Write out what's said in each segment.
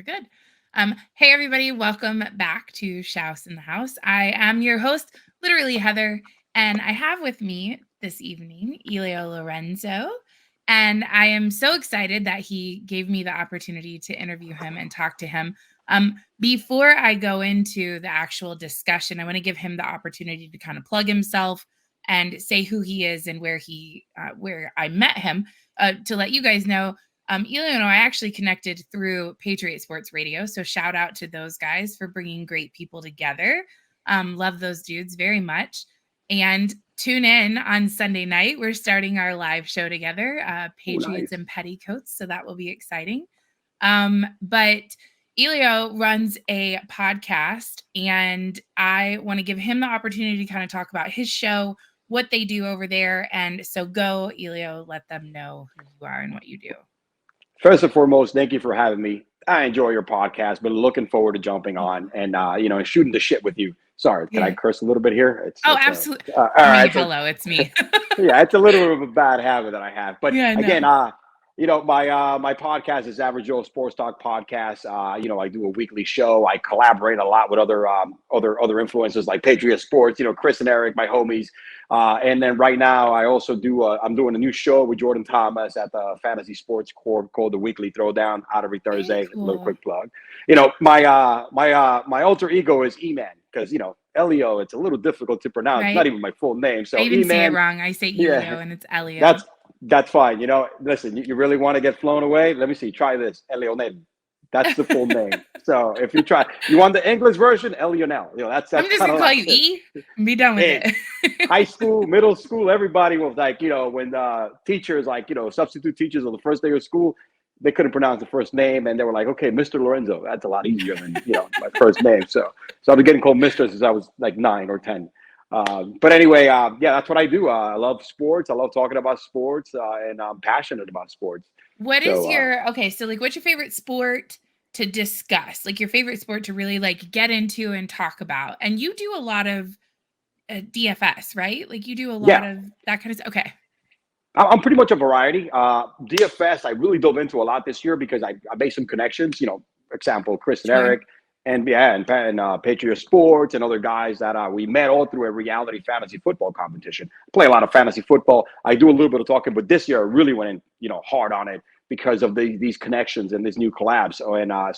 good. Hey, everybody. Welcome back to Shouse in the House. I am your host, literally Heather, and I have with me this evening Elio Lorenzo. And I am so excited that he gave me the opportunity to interview him and talk to him. Before I go into the actual discussion, I want to give him the opportunity to kind of plug himself and say who he is and where I met him. To let you guys know, Elio and I actually connected through Patriot Sports Radio. So shout out to those guys for bringing great people together. Love those dudes very much. And tune in on Sunday night. We're starting our live show together, Patriots and Petticoats. So that will be exciting. But Elio runs a podcast, and I want to give him the opportunity to kind of talk about his show, what they do over there. And so go, Elio, let them know who you are and what you do. First and foremost, thank you for having me. I enjoy your podcast, but looking forward to jumping on and shooting the shit with you. Sorry, can I curse a little bit here? Absolutely. All right. Hello, it's me. Yeah, it's a little bit of a bad habit that I have. But again, my podcast is Average Joe Sports Talk Podcast. I do a weekly show. I collaborate a lot with other influencers like Patriot Sports. Chris and Eric, my homies. And then right now, I also I'm doing a new show with Jordan Thomas at the Fantasy Sports Corp called The Weekly Throwdown, out every Thursday. Cool. A little quick plug. My alter ego is E-Man, because Elio, it's a little difficult to pronounce. Right. Not even my full name. So I even E-Man, say it wrong. I say Elio, and it's Elio. That's fine. Listen, you really want to get flown away? Let me see. Try this. Elionel. That's the full name. So if you want the English version, Elionel. That's I'm just gonna call you E and be done with it. High school, middle school, everybody was like, when teachers, substitute teachers on the first day of school, they couldn't pronounce the first name, and they were like, okay, Mr. Lorenzo. That's a lot easier than my first name. So I've been getting called Mr. since I was like 9 or 10. But anyway, that's what I do. I love sports. I love talking about sports, and I'm passionate about sports. What's your favorite sport to discuss? Like your favorite sport to really get into and talk about? And you do a lot of DFS, right? Like you do a lot of that kind of stuff. Okay. I'm pretty much a variety. DFS, I really dove into a lot this year because I made some connections, example, Chris and Eric. And Patriot Sports and other guys that we met all through a reality fantasy football competition. I play a lot of fantasy football. I do a little bit of talking, but this year I really went in, hard on it because of these connections and this new collab. So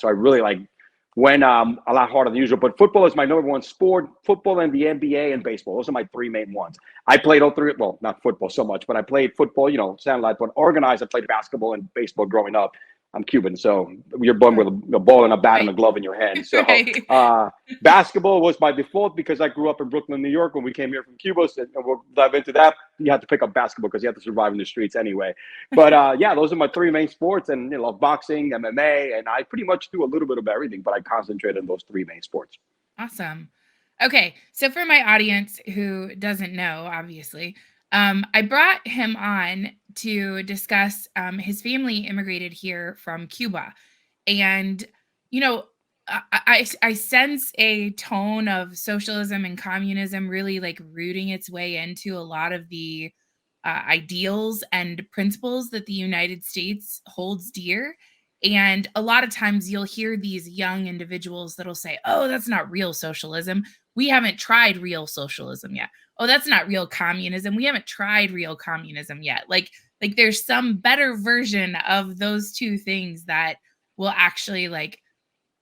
I really went a lot harder than usual. But football is my number one sport. Football and the NBA and baseball. Those are my three main ones. I played all three. Well, not football so much, but I played football, satellite, but organized. I played basketball and baseball growing up. I'm Cuban, so you're born with a ball and a bat and a glove in your hand. So basketball was by default because I grew up in Brooklyn, New York. When we came here from Cuba, and we'll dive into that. You had to pick up basketball because you had to survive in the streets anyway. But those are my three main sports, and love boxing, MMA, and I pretty much do a little bit of everything, but I concentrate on those three main sports. Awesome. Okay, so for my audience who doesn't know, obviously, I brought him on to discuss his family immigrated here from Cuba. And, I sense a tone of socialism and communism really rooting its way into a lot of the ideals and principles that the United States holds dear. And a lot of times you'll hear these young individuals that'll say, oh, that's not real socialism. We haven't tried real socialism yet. Oh, that's not real communism. We haven't tried real communism yet. Like there's some better version of those two things that will actually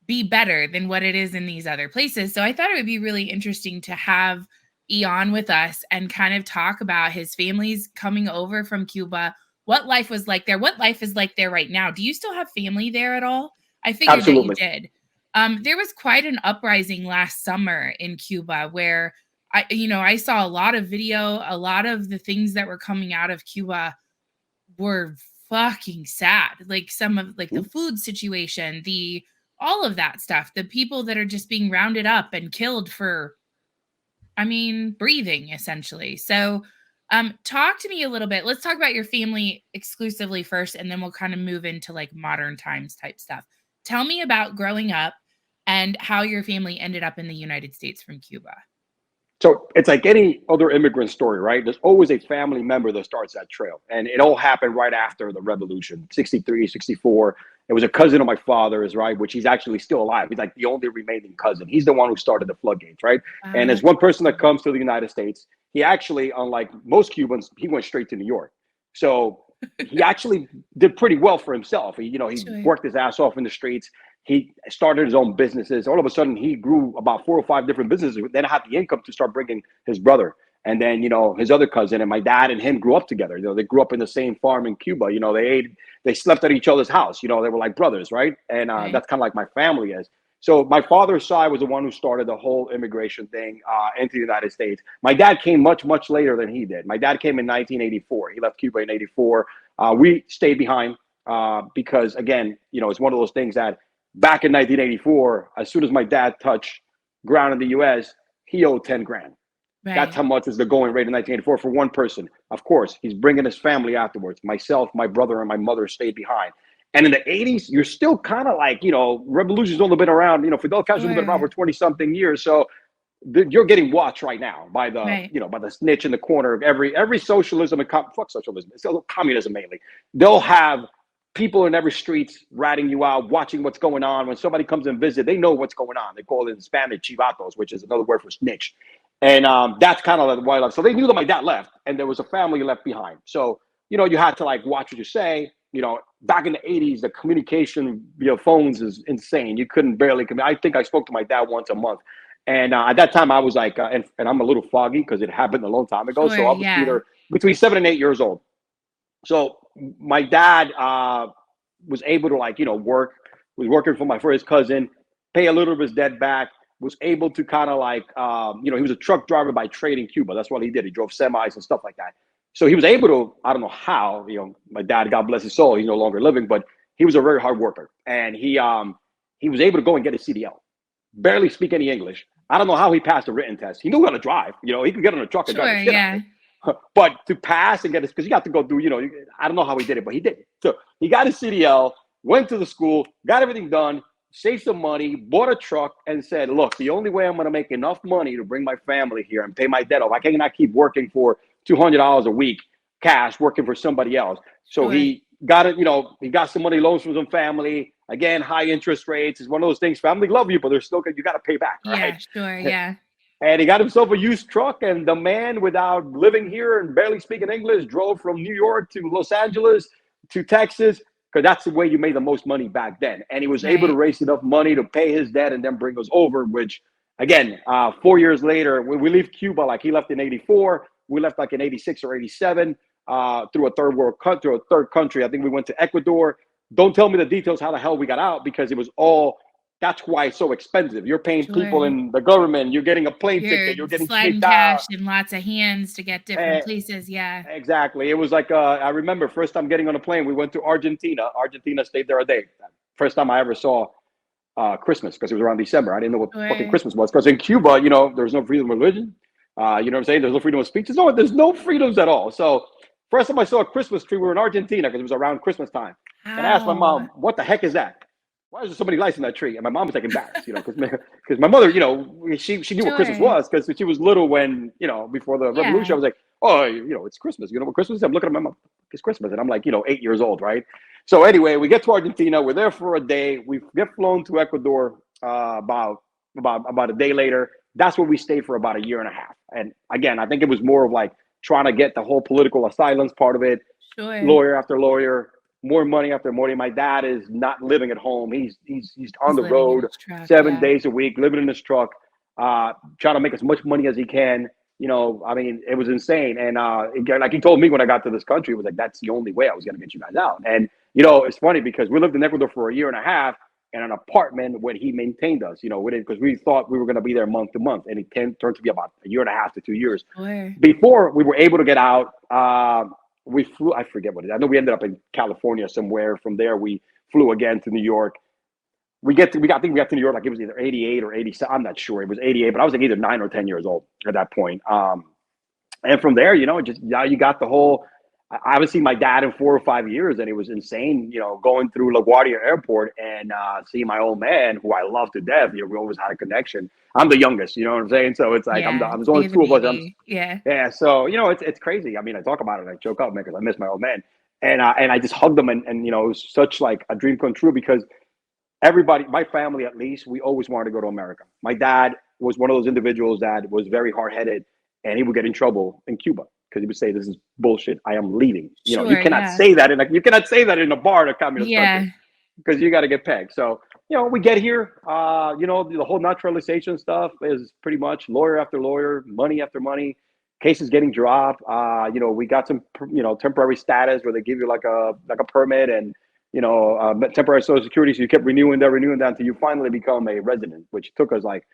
be better than what it is in these other places. So I thought it would be really interesting to have Eon with us and kind of talk about his family's coming over from Cuba, what life was like there, what life is like there right now. Do you still have family there at all? I figured Absolutely. That you did. There was quite an uprising last summer in Cuba where I saw a lot of video, a lot of the things that were coming out of Cuba were fucking sad. Like some of the food situation, all of that stuff, the people that are just being rounded up and killed for, breathing essentially. So talk to me a little bit. Let's talk about your family exclusively first, and then we'll kind of move into modern times type stuff. Tell me about growing up and how your family ended up in the United States from Cuba. So it's like any other immigrant story, right? There's always a family member that starts that trail. And it all happened right after the revolution, 63, 64. It was a cousin of my father's, right? Which he's actually still alive. He's like the only remaining cousin. He's the one who started the floodgates, right? Wow, And as that's one person that awesome. comes to the United States, he actually, unlike most Cubans, he went straight to New York. So he actually did pretty well for himself. He Sure. worked his ass off in the streets. He started his own businesses. All of a sudden, he grew about 4 or 5 different businesses. Then had the income to start bringing his brother, and then his other cousin, and my dad and him grew up together. They grew up in the same farm in Cuba. They slept at each other's house. They were like brothers, right? And Right. that's kind of like my family is. So my father's side was the one who started the whole immigration thing into the United States. My dad came much, much later than he did. My dad came in 1984. He left Cuba in '84. We stayed behind because, again, it's one of those things that back in 1984, as soon as my dad touched ground in the U.S., he owed 10 grand. That's Right. how much was the going rate in 1984 for one person. Of course, he's bringing his family afterwards. Myself, my brother, and my mother stayed behind. And in the 80s, you're still kind of like, revolution's only been around, Fidel Castro's only been around Sure. for 20 something years. So you're getting watched right now by Right. the snitch in the corner of every socialism and fuck socialism. It's communism mainly. They'll have people in every streets ratting you out, watching what's going on. When somebody comes and visit, they know what's going on. They call it in Spanish chivatos, which is another word for snitch. And that's kind of why I left. So they knew that my dad left, and there was a family left behind. So you had to like watch what you say. Back in the '80s, the communication via phones is insane. You couldn't barely. I think I spoke to my dad once a month. And at that time, I was like, and I'm a little foggy because it happened a long time ago. Sure. So I was Yeah. either between 7 and 8 years old. So my dad was able to work, was working for his cousin, pay a little of his debt back, was able to kind of like, he was a truck driver by trade in Cuba. That's what he did. He drove semis and stuff like that. So he was able to, I don't know how, my dad, God bless his soul, he's no longer living, but he was a very hard worker. And he was able to go and get a CDL, barely speak any English. I don't know how he passed a written test. He knew how to drive. He could get on a truck and drive the Sure. shit out of Yeah. it. But to pass and get it, because you got to go through, I don't know how he did it, but he did it. So he got his CDL, went to the school, got everything done, saved some money, bought a truck, and said, look, the only way I'm going to make enough money to bring my family here and pay my debt off, I cannot keep working for $200 a week cash, working for somebody else. So Sure. he got it, he got some money loans from some family. Again, high interest rates is one of those things. Family love you, but they're still, you got to pay back, right? Yeah. Sure. Yeah. And he got himself a used truck. And the man, without living here and barely speaking English, drove from New York to Los Angeles to Texas, because that's the way you made the most money back then. And he was able to Right. raise enough money to pay his debt and then bring us over, which, again, 4 years later, when we leave Cuba, like he left in '84, we left like in '86 or '87 through a third country. I think we went to Ecuador. Don't tell me the details how the hell we got out, because it was all, that's why it's so expensive. You're paying people Sure. in the government. You're getting a plane You're ticket. You're getting sliding kicked out. cash in lots of hands to get different Eh, places. Yeah. exactly. It was like, I remember first time getting on a plane, we went to Argentina. Argentina, stayed there a day. First time I ever saw Christmas, because it was around December. I didn't know what fucking Sure. Christmas was, because in Cuba, there's no freedom of religion. You know what I'm saying? There's no freedom of speech. There's no freedoms at all. So first time I saw a Christmas tree, we were in Argentina because it was around Christmas time. And I asked my How? mom, what the heck is that? Why is there so many lights in that tree? And my mom was like embarrassed, because my mother, she knew what Christmas Sure. was, because she was little when, before the revolution. I Yeah. was like, oh, it's Christmas. You know what Christmas is? I'm looking at my mom, it's Christmas. And I'm like, 8 years old, right? So anyway, we get to Argentina. We're there for a day. We get flown to Ecuador about a day later. That's where we stayed for about a year and a half. And again, I think it was more of like trying to get the whole political asylums part of it, Sure. lawyer after lawyer, more money after money. My dad is not living at home. He's on He's the living in road his truck. 7 days a week, living in his truck, trying to make as much money as he can. I mean, it was insane. And like he told me when I got to this country, it was like, that's the only way I was going to get you guys out. And, it's funny because we lived in Ecuador for a year and a half in an apartment when he maintained us, because we thought we were going to be there month to month. And it turned to be about a year and a half to 2 years. Sure. Before we were able to get out, we flew, I forget what it is. I know we ended up in California somewhere. From there, we flew again to New York. I think we got to New York like it was either 88 or 87. I'm not sure. It was 88, but I was like either 9 or 10 years old at that point. And from there, just now you got the whole. I haven't seen my dad in 4 or 5 years, and it was insane. Going through LaGuardia Airport and seeing my old man, who I love to death. We always had a connection. I'm the youngest, you know what I'm saying? So it's like Yeah. there's So only you have two a of us. baby. Yeah. Yeah, so it's crazy. I mean, I talk about it, I joke out, man, because I miss my old man. and I just hugged them, and it was such like a dream come true because everybody, my family at least, we always wanted to go to America. My dad was one of those individuals that was very hard headed, and he would get in trouble in Cuba because he would say, "This is bullshit. I am leaving." You Sure, cannot yeah. say that in a bar in a communist country Yeah. because you got to get pegged. So we get here. The whole naturalization stuff is pretty much lawyer after lawyer, money after money. Cases getting dropped. We got some temporary status where they give you like a permit and temporary social security. So you kept renewing that until you finally become a resident, which took us like,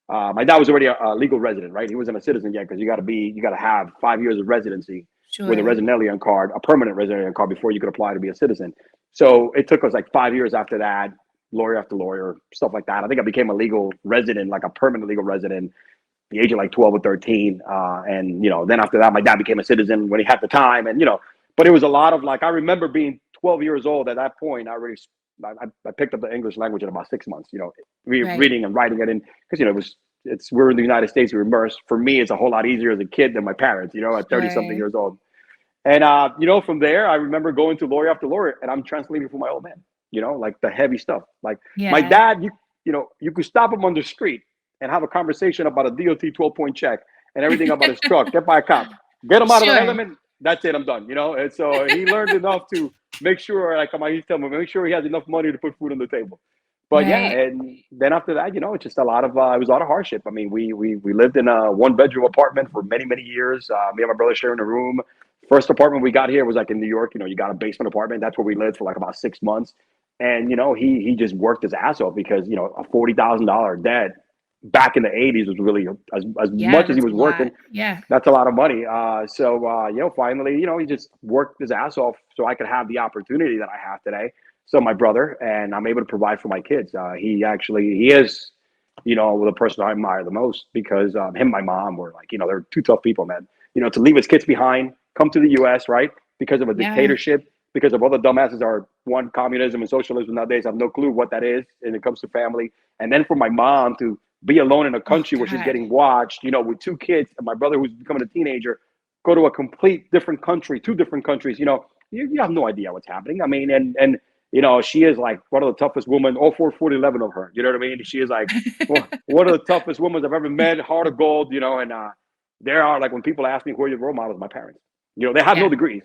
my dad was already a legal resident, right? He wasn't a citizen yet because you got to have 5 years of residency with a Sure. resident alien card, a permanent resident alien card before you could apply to be a citizen. So it took us like 5 years after that, lawyer after lawyer, stuff like that. I think I became a legal resident, like a permanent legal resident, the age of like 12 or 13. And then after that, my dad became a citizen when he had the time. And but it was a lot of like, I remember being 12 years old at that point. I picked up the English language in about 6 months. Right. Reading and writing it in because we're in the United States. We're immersed. For me, it's a whole lot easier as a kid than my parents. At 30 something Sure. years old. And from there, I remember going to lawyer after lawyer, and I'm translating for my old man. Like the heavy stuff. Like my Yeah. dad, you could stop him on the street and have a conversation about a DOT 12-point check and everything about his truck. Get by a cop, get him out of the Sure. element. That's it. I'm done. And so he learned enough to make sure, like he's telling me, make sure he has enough money to put food on the table. But yeah, Right. and then after that, it's just a lot of it was a lot of hardship. I mean, we lived in a 1 bedroom apartment for many years. Me and my brother sharing a room. First apartment we got here was like in New York. You got a basement apartment. That's where we lived for like about 6 months. And he just worked his ass off because a $40,000 debt back in the '80s was really as Yeah, much as he that's was a lot. working. Yeah. That's a lot of money. Finally, he just worked his ass off so I could have the opportunity that I have today. So my brother and I'm able to provide for my kids. He is, the person I admire the most because him and my mom were like, they're two tough people, man. To leave his kids behind, come to the U.S. right because of a Yeah. dictatorship, because of all the dumbasses are one communism and socialism nowadays. I have no clue what that is, and it comes to family. And then for my mom to be alone in a Oh country where she's God. getting watched, with two kids, and my brother who's becoming a teenager, go to a complete different country, two different countries. You have no idea what's happening. I mean, and she is like one of the toughest women, all 4'11" of her. You know what I mean? She is like one of the toughest women I've ever met, heart of gold, and there are like when people ask me who are your role models, my parents. They have no Yeah. degrees.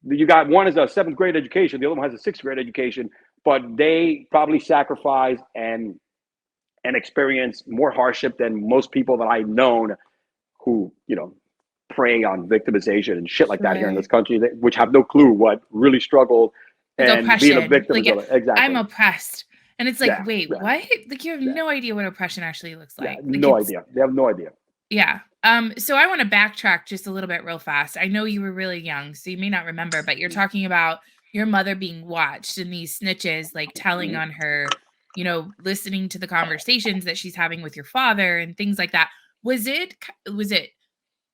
You got one is a seventh grade education, the other one has a sixth grade education, but they probably sacrifice and experience more hardship than most people that I've known who, prey on victimization and shit like that here in Sure. this country, which have no clue what really struggle Like and being a oppression. victim is Like all I'm exactly. oppressed. And it's like, Yeah, wait, yeah, what? Like you have yeah, no idea what oppression actually looks yeah. like. No It's idea. They have no idea. yeah. So I want to backtrack just a little bit real fast. I know you were really young, so you may not remember, but you're talking about your mother being watched and these snitches like telling Mhm. on her, listening to the conversations that she's having with your father and things like that. Was it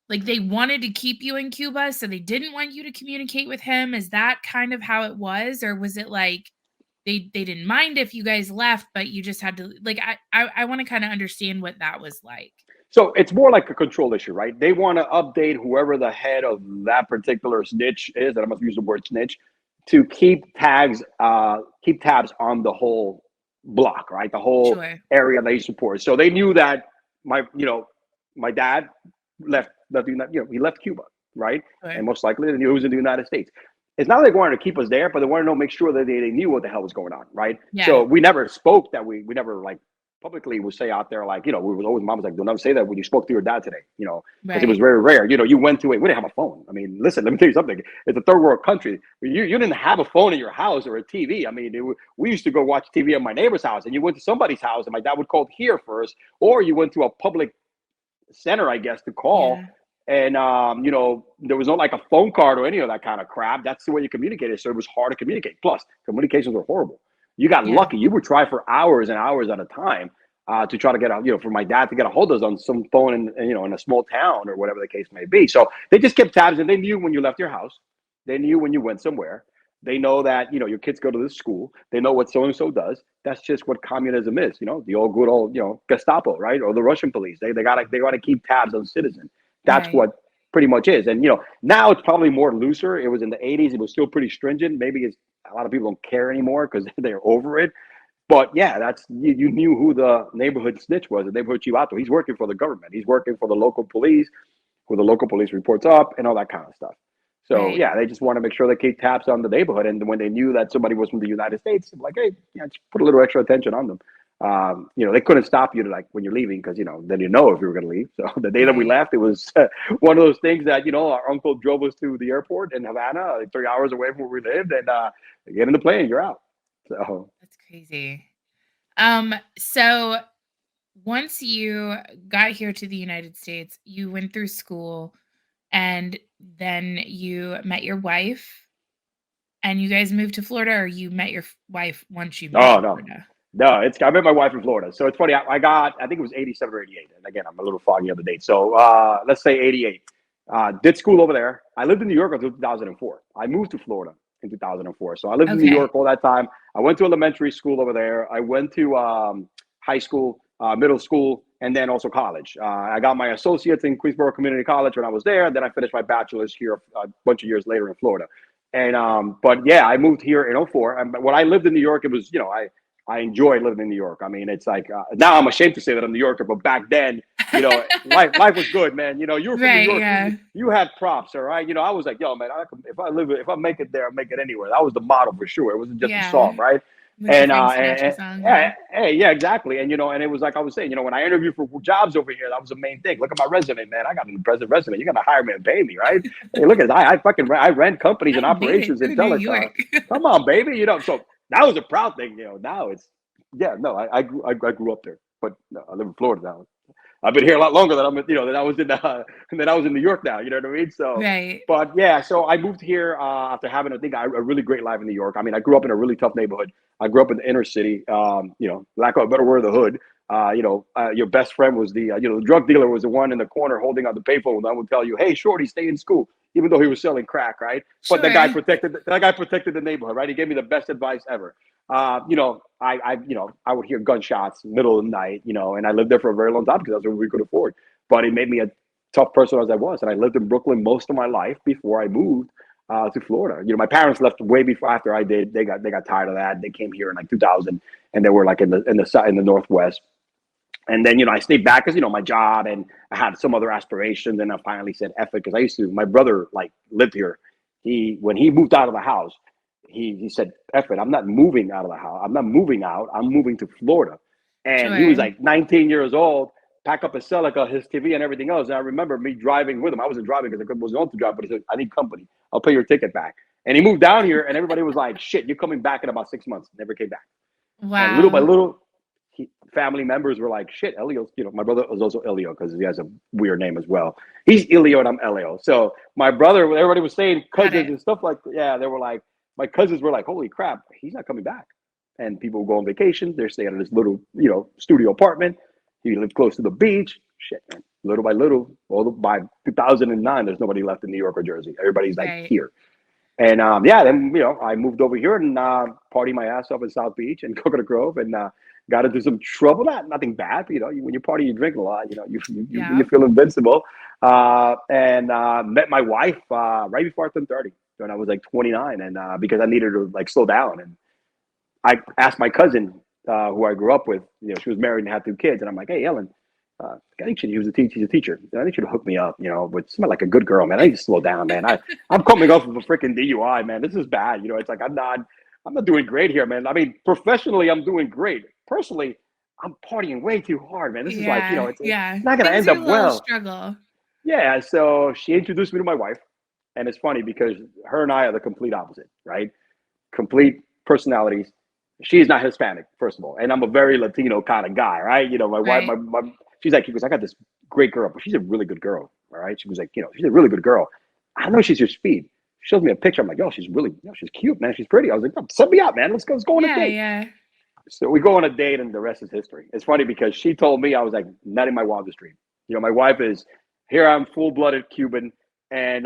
like they wanted to keep you in Cuba, so they didn't want you to communicate with him? Is that kind of how it was? Or was it like they didn't mind if you guys left, but you just had to like I want to kind of understand what that was like. So it's more like a control issue, right? They want to update whoever the head of that particular snitch is, and I must use the word snitch, to keep tabs on the whole block, right? The whole Sure. area they support. So they knew that my dad he left Cuba, right? Sure. And most likely they knew he was in the United States. It's not like they wanted to keep us there, but they wanted to make sure that they knew what the hell was going on, right? Yeah. So we never spoke that we never like publicly would say out there like we was always mom was like don't ever say that when you spoke to your dad today because it was Right. very rare you went to it we didn't have a phone. I mean, listen, let me tell you something. It's a third world country. You didn't have a phone in your house or a TV. I mean, we used to go watch TV at my neighbor's house, and you went to somebody's house and my dad would call here first, or you went to a public center, I guess, to call. Yeah. And there was no like a phone card or any of that kind of crap. That's the way you communicated. So it was hard to communicate. Plus, communications were horrible. You got Yeah. lucky. You would try for hours and hours at a time to try to get a, for my dad to get a hold of us on some phone in a small town or whatever the case may be. So they just kept tabs, and they knew when you left your house. They knew when you went somewhere. They know that your kids go to this school. They know what so and so does. That's just what communism is. The old good old Gestapo, right, or the Russian police. They gotta keep tabs on citizens. That's Right. what pretty much is. And now it's probably more looser. It was in the 80s. It was still pretty stringent. Maybe a lot of people don't care anymore because they're over it. But yeah, that's you knew who the neighborhood snitch was, the neighborhood chivato. He's working for the government. He's working for the local police, who the local police reports up, and all that kind of stuff. So Right. yeah, they just want to make sure they keep tabs on the neighborhood. And when they knew that somebody was from the United States, like, hey, yeah, just put a little extra attention on them. They couldn't stop you to, like, when you're leaving, because then if you were going to leave. So the day that we Right. left, it was one of those things that our uncle drove us to the airport in Havana, like 3 hours away from where we lived, and get in the plane, you're out. So That's crazy. So once you got here to the United States, you went through school and then you met your wife and you guys moved to Florida, or you met your wife once you moved oh to no, Florida? no, I met my wife in Florida. So it's funny. I think it was 87 or 88. And again, I'm a little foggy on the date. So let's say 88. Did school over there. I lived in New York until 2004. I moved to Florida in 2004. So I lived in New Okay. York all that time. I went to elementary school over there. I went to high school, middle school, and then also college. I got my associates in Queensborough Community College when I was there. Then I finished my bachelor's here a bunch of years later in Florida. And but yeah, I moved here in '04. And when I lived in New York, it was I enjoy living in New York. I mean, it's like now I'm ashamed to say that I'm a New Yorker, but back then, life was good, man. You were from New Right, York, yeah. you had props, all right. I was like, yo, man, if I make it there, I make it anywhere. That was the motto for sure. It wasn't just a Yeah. song, right? Like the And Frank Sinatra song, yeah. yeah, hey, yeah, exactly. And and it was like I was saying, when I interviewed for jobs over here, that was the main thing. Look at my resume, man. I got an impressive resume. You're gonna hire me and pay me, right? Hey, look at I ran companies I and made it operations in to New telecom. York. Come on, baby. So that was a proud thing. Now it's yeah, no, I grew up there, but no, I live in Florida now. I've been here a lot longer than than I was in than I was in New York now. You know what I mean? So, Right. but yeah, so I moved here after having a really great life in New York. I mean, I grew up in a really tough neighborhood. I grew up in the inner city. Lack of a better word, the hood. Your best friend was the drug dealer was the one in the corner holding out the payphone. That would tell you, "Hey, shorty, stay in school," even though he was selling crack, right? But Sure. that guy protected the neighborhood, right? He gave me the best advice ever. I would hear gunshots middle of the night, and I lived there for a very long time because that's what we could afford. But it made me a tough person as I was, and I lived in Brooklyn most of my life before I moved to Florida. My parents left way before after I did. They got tired of that. They came here in like 2000, and they were like in the Northwest. And then I stayed back because my job, and I had some other aspirations, and I finally said F it because I used to. My brother like lived here. When he moved out of the house, he said F it. I'm not moving out of the house. I'm not moving out. I'm moving to Florida. And he was Sure. like 19 years old, pack up his Celica, his TV, and everything else. And I remember me driving with him. I wasn't driving because I wasn't going to drive, but he said, "I need company. I'll pay your ticket back." And he moved down here, and everybody was like, "Shit, you're coming back in about 6 months." Never came back. And little by Wow. little, family members were like, "Shit, Elio." My brother was also Elio because he has a weird name as well. He's Elio and I'm Elio. So my brother, everybody was saying Got cousins it. and stuff like, yeah, they were like, my cousins were like, "Holy crap, he's not coming back." And people go on vacation. They're staying in this little, studio apartment. He lived close to the beach. Shit, man. Little by little, by 2009, there's nobody left in New York or Jersey. Everybody's like Right. here. And yeah, then I moved over here and party my ass off in South Beach and Coconut Grove, and got into some trouble. Nothing bad, but when you party, you drink a lot. You Yeah. feel invincible. And met my wife right before I turned 30, when I was like 29, and because I needed to like slow down. And I asked my cousin who I grew up with. She was married and had 2 kids, and I'm like, "Hey, Ellen." I think she was a teacher. She's a teacher. I think she'd hook me up, with somebody like a good girl, man. I need to slow down, man. I'm coming off of a freaking DUI, man. This is bad. It's like I'm not doing great here, man. I mean, professionally, I'm doing great. Personally, I'm partying way too hard, man. This is like, Yeah. it's Yeah. not gonna Things end are up a little well. struggle. Yeah. So she introduced me to my wife, and it's funny because her and I are the complete opposite, right? Complete personalities. She's not Hispanic, first of all, and I'm a very Latino kind of guy, right? My wife, Right. she's like, she goes, "I got this great girl, but she's a really good girl." All right, she was like, "She's a really good girl. I know she's your speed." She shows me a picture. I'm like, "Yo, she's really, she's cute, man. She's pretty." I was like, "Oh, "Set me up, man. Let's go on a Yeah, date." yeah. So we go on a date, and the rest is history. It's funny because she told me, I was like, not in my wildest dream. My wife is here. I'm full blooded Cuban, and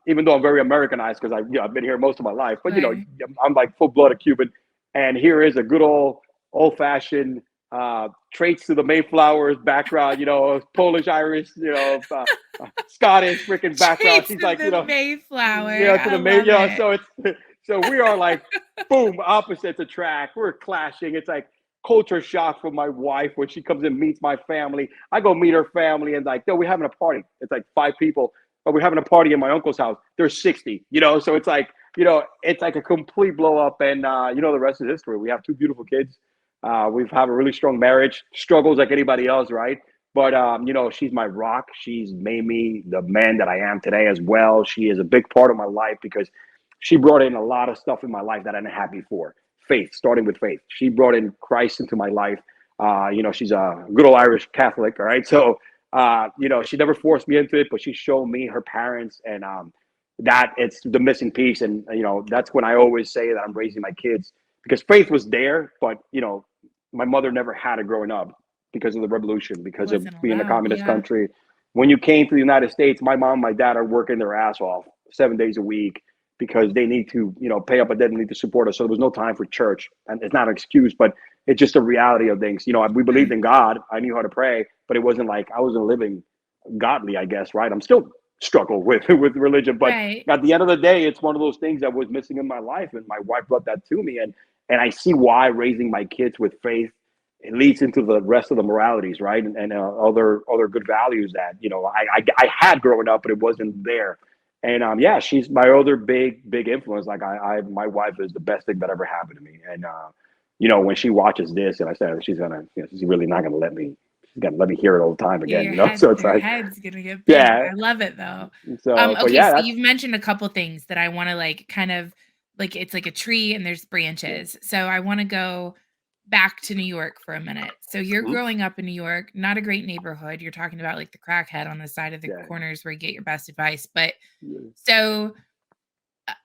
even though I'm very Americanized because I've been here most of my life, but Right. I'm like full blooded Cuban, and here is a good old fashioned traits to the Mayflower's background, Polish, Irish, Scottish freaking background. Traits She's of like, the Mayflower. to I the May, love it. so it's, so we are like, boom, opposites attract. We're clashing. It's like culture shock for my wife when she comes and meets my family. I go meet her family and like, no, we're having a party. It's like 5 people, but we're having a party in my uncle's house. There's 60, so it's like, it's like a complete blow up. And, the rest is history. We have 2 beautiful kids. We've had a really strong marriage, struggles like anybody else, right? But she's my rock. She's made me the man that I am today as well. She is a big part of my life because she brought in a lot of stuff in my life that I didn't have before. Faith, starting with faith. She brought in Christ into my life. She's a good old Irish Catholic, all right? So, she never forced me into it, but she showed me her parents, and that it's the missing piece. And, that's when I always say that I'm raising my kids because faith was there, but, my mother never had it growing up because of the revolution, because of Wasn't being a allowed. communist Yeah. country. When you came to the United States, my mom, my dad are working their ass off 7 days a week because they need to, pay up a debt and need to support us. So there was no time for church. And it's not an excuse, but it's just a reality of things. We believed Right. in God. I knew how to pray, but it wasn't like I wasn't living godly, I guess, right? I'm still struggle with with religion, but Right. at the end of the day, it's one of those things that was missing in my life, and my wife brought that to me, and I see why raising my kids with faith, it leads into the rest of the moralities, right, and other good values that I had growing up, but it wasn't there. And yeah, she's my other big influence. Like I my wife is the best thing that ever happened to me, and when she watches this, and I said she's gonna, she's really not gonna let me. She's gonna let me hear it all the time Yeah, again, So it's your like, head's gonna get big. yeah. I love it though. So, but Okay, yeah, so that's you've mentioned a couple things that I wanna, like, kind of like, it's like a tree and there's yeah. branches. So I wanna go back to New York for a minute. So you're Mhm. growing up in New York, not a great neighborhood. You're talking about, like, the crackhead on the side of the Yeah. corners where you get your best advice, but Yeah. so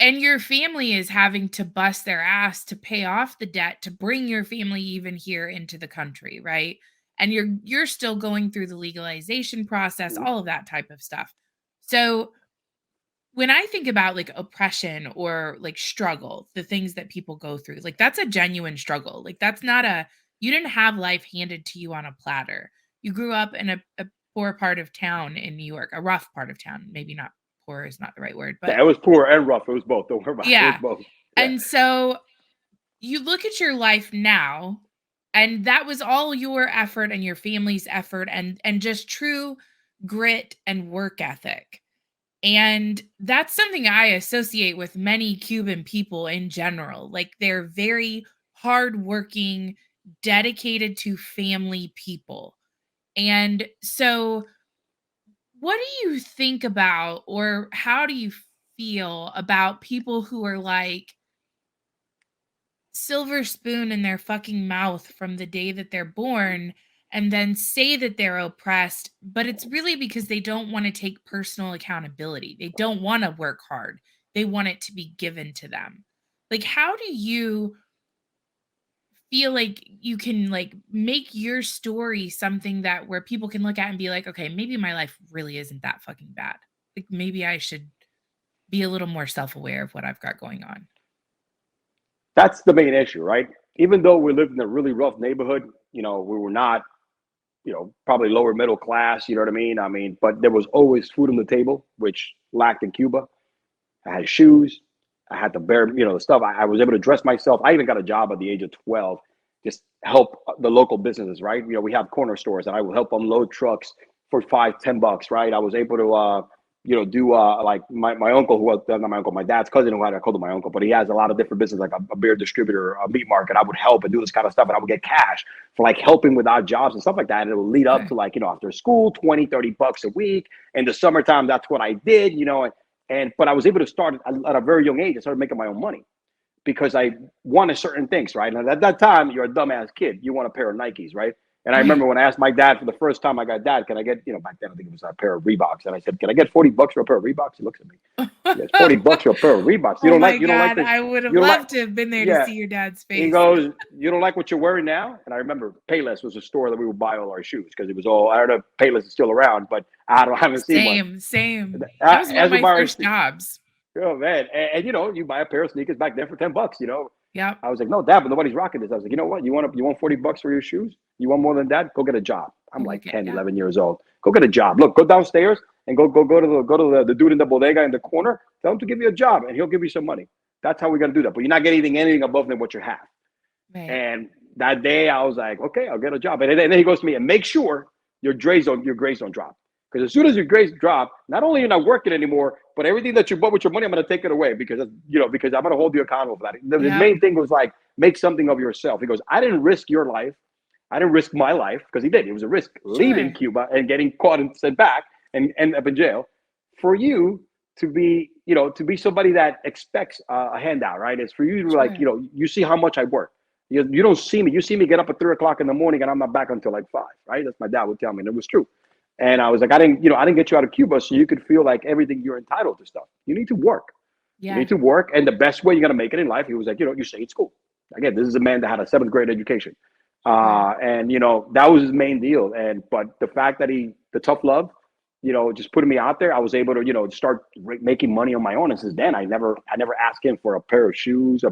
and your family is having to bust their ass to pay off the debt to bring your family even here into the country, right? And you're still going through the legalization process, Mhm. all of that type of stuff. So when I think about like oppression or like struggle, the things that people go through, like that's a genuine struggle. Like that's not a you didn't have life handed to you on a platter. You grew up in a poor part of town in New York, a rough part of town. Maybe not poor is not the right word, but Yeah, it was poor and rough. It was both. Don't worry about it. It was yeah. both. Yeah. And so you look at your life now, and that was all your effort and your family's effort and just true grit and work ethic. And that's something I associate with many Cuban people in general. Like they're very hardworking, dedicated to family people. And so what do you think about or how do you feel about people who are like silver spoon in their fucking mouth from the day that they're born and then say that they're oppressed, but it's really because they don't want to take personal accountability. They don't want to work hard. They want it to be given to them. Like how do you feel like you can like make your story something that where people can look at and be like, okay, maybe my life really isn't that fucking bad. Like maybe I should be a little more self-aware of what I've got going on. That's the main issue, right? Even though we lived in a really rough neighborhood, we were not, probably lower middle class, you know what I mean? But there was always food on the table, which lacked in Cuba. I had shoes. I had the bare, the stuff. I was able to dress myself. I even got a job at the age of 12, just help the local businesses, right? We have corner stores and I will help unload trucks for 5, $10, right? I was able to, do like my uncle, who was not my uncle, my dad's cousin, who had, I called him my uncle, but he has a lot of different business, like a beer distributor, a meat market. I would help and do this kind of stuff, and I would get cash for like helping with odd jobs and stuff like that. And it would lead up Okay. to like, after school, 20, $30 a week. In the summertime, that's what I did, but I was able to start at a very young age. I started making my own money because I wanted certain things, right? And at that time, you're a dumbass kid. You want a pair of Nikes, right? And I Right. remember when I asked my dad for the first time, I got, Dad, can I get, back then I think it was a pair of Reeboks. And I said, can I get $40 for a pair of Reeboks? He looks at me. Yes, $40 for a pair of Reeboks. Oh my You don't like god, this, I would have you don't like, loved to have been there to yeah. see your dad's He face. goes, you don't like what you're wearing now? And I remember Payless was a store that we would buy all our shoes because it was all, I don't know if Payless is still around, but I haven't seen one. Same, same. That was one of As we my buy our, first jobs. oh man, and you buy a pair of sneakers back then for $10, Yep. I was like, no, Dad, but nobody's rocking this. I was like, you know what? You want $40 for your shoes? You want more than that? Go get a job. I'm Go like get 10, yeah. 11 years old. Go get a job. Look, go downstairs and go to the dude in the bodega in the corner. Tell him to give you a job and he'll give you some money. That's how we're gonna do that. But you're not getting anything above than what you have. Right. And that day I was like, okay, I'll get a job. And then he goes to me and make sure your grades don't drop. Because as soon as your grades drop, not only you're not working anymore, but everything that you bought with your money, I'm going to take it away because I'm going to hold you accountable for that. His Yep. main thing was like, make something of yourself. He goes, I didn't risk your life. I didn't risk my life because he did. It was a risk leaving Sure. Cuba and getting caught and sent back and end up in jail for you to be somebody that expects a handout, right? It's for you to like, Sure. you see how much I work. You don't see me. You see me get up at 3 o'clock in the morning and I'm not back until like 5, right? That's my dad would tell me. And it was true. And I was like, I didn't get you out of Cuba so you could feel like everything you're entitled to stuff. You need to work. You Yeah. need to work. And the best way you're going to make it in life, he was like, you stay in school. Again, this is a man that had a 7th grade education. Sure. And that was his main deal. But the fact that the tough love, just putting me out there, I was able to, start making money on my own. And since then, I never asked him for a pair of shoes,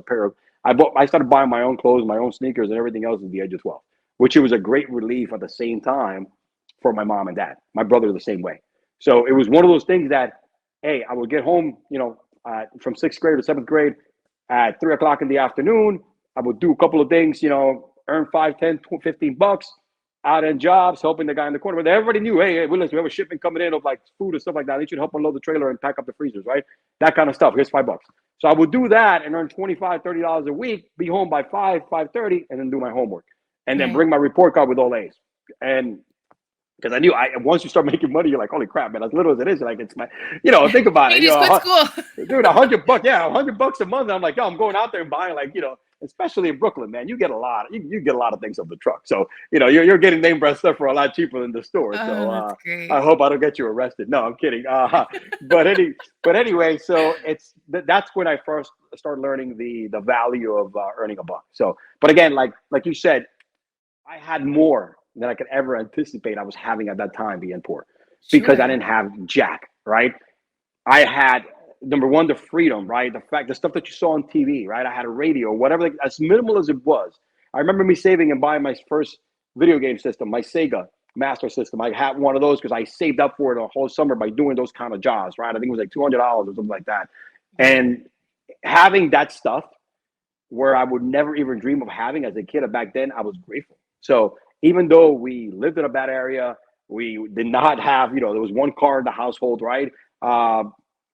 I started buying my own clothes, my own sneakers and everything else at the age of 12, which it was a great relief at the same time for my mom and dad. My brother the same way. So it was one of those things that, hey, I would get home, from 6th grade to 7th grade at 3 o'clock in the afternoon. I would do a couple of things, earn 5, 10, 15 bucks out in jobs, helping the guy in the corner. But everybody knew, hey, Willis, we have a shipment coming in of like food and stuff like that. They should help unload the trailer and pack up the freezers, right? That kind of stuff. Here's 5 bucks. So I would do that and earn $25, $30 a week, be home by 5, 5:30, and then do my homework. And then Right. bring my report card with all A's. And because I knew once you start making money, you're like, holy crap, man, as little as it is, like it's my, think about Hey, it, just quit school. dude, $100, yeah, $100 a month. I'm like, yo, I'm going out there and buying like, especially in Brooklyn, man, you get a lot, you get a lot of things off the truck. So, you're getting name brand stuff for a lot cheaper than the store. Oh, So, that's I great. hope I don't get you arrested. No, I'm kidding. But anyway, so that's when I first started learning the value of earning a buck. So, but again, like you said, I had more than I could ever anticipate I was having at that time being poor because I Sure. didn't have jack, right? I had number one, the freedom, right? The stuff that you saw on TV, right? I had a radio, whatever, as minimal as it was. I remember me saving and buying my first video game system, my Sega Master System. I had one of those because I saved up for it a whole summer by doing those kind of jobs, right? I think it was like $200 or something like that. Right. And having that stuff where I would never even dream of having as a kid. Back then, I was grateful. So even though we lived in a bad area, we did not have, there was one car in the household, right?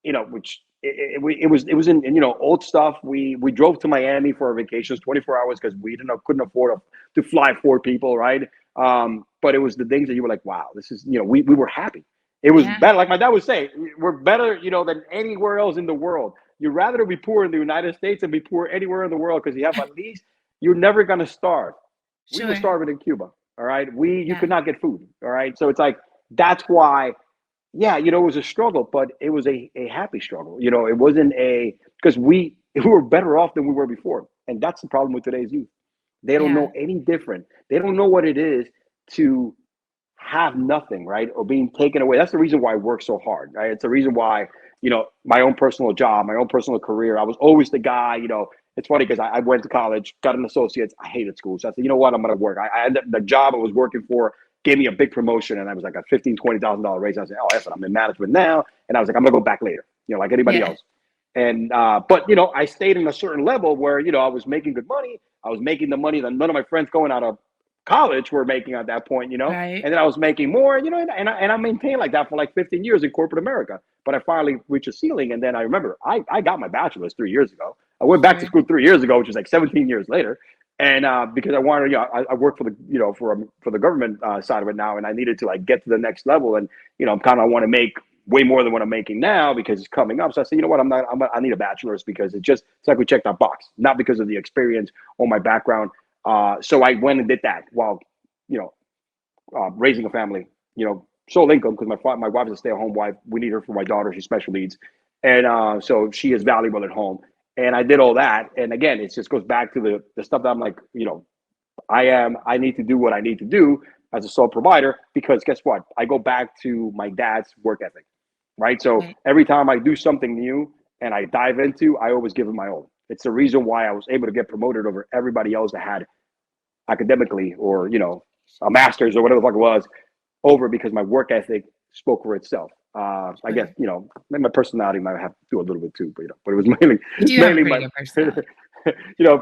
Which it was in old stuff. We drove to Miami for our vacations, 24 hours because we couldn't afford to fly 4 people, right? But it was the things that you were like, wow, this is we were happy. It was Yeah. better, like my dad would say, we're better, than anywhere else in the world. You'd rather be poor in the United States than be poor anywhere in the world because you have at least you're never gonna starve. We were Sure. starving in Cuba. All right. You Yeah. could not get food. All right. So it's like that's why, yeah, it was a struggle, but it was a happy struggle. It wasn't because we were better off than we were before. And that's the problem with today's youth. They don't Yeah. know any different. They don't know what it is to have nothing, right? Or being taken away. That's the reason why I work so hard, right? It's the reason why, my own personal job, my own personal career. I was always the guy, it's funny because I went to college, got an associate's. I hated school. So I said, you know what? I'm going to work. I ended up, the job I was working for gave me a big promotion and I was like a $15,000 to $20,000 raise. I said, oh, yes, I'm in management now. And I was like, I'm going to go back later, like anybody Yeah. else. And, but, I stayed in a certain level where, I was making good money. I was making the money that none of my friends going out of college were making at that point, Right. and then I was making more, and I maintained like that for like 15 years in corporate America. But I finally reached a ceiling. And then I remember I got my bachelor's 3 years ago. I went back to Sure. school 3 years ago, which is like 17 years later. And because I wanted, I work for the, for the government side of it now, and I needed to like get to the next level. And, I'm kind of want to make way more than what I'm making now because it's coming up. So I said, you know what, I need a bachelor's because it's like we checked that box, not because of the experience or my background. So I went and did that while, you know, raising a family, sole income because my wife is a stay-at-home wife. We need her for my daughter. She's special needs. And so she is valuable at home. And I did all that. And again, it just goes back to the stuff that I'm like, I need to do what I need to do as a sole provider because guess what? I go back to my dad's work ethic, right? So Right. every time I do something new and I dive into, I always give it my all. It's the reason why I was able to get promoted over everybody else that had academically or, a master's or whatever the fuck it was, over because my work ethic spoke for itself. I guess, Sure. maybe my personality might have to do a little bit too, but it was mainly, You do have a mainly pretty my, good personality.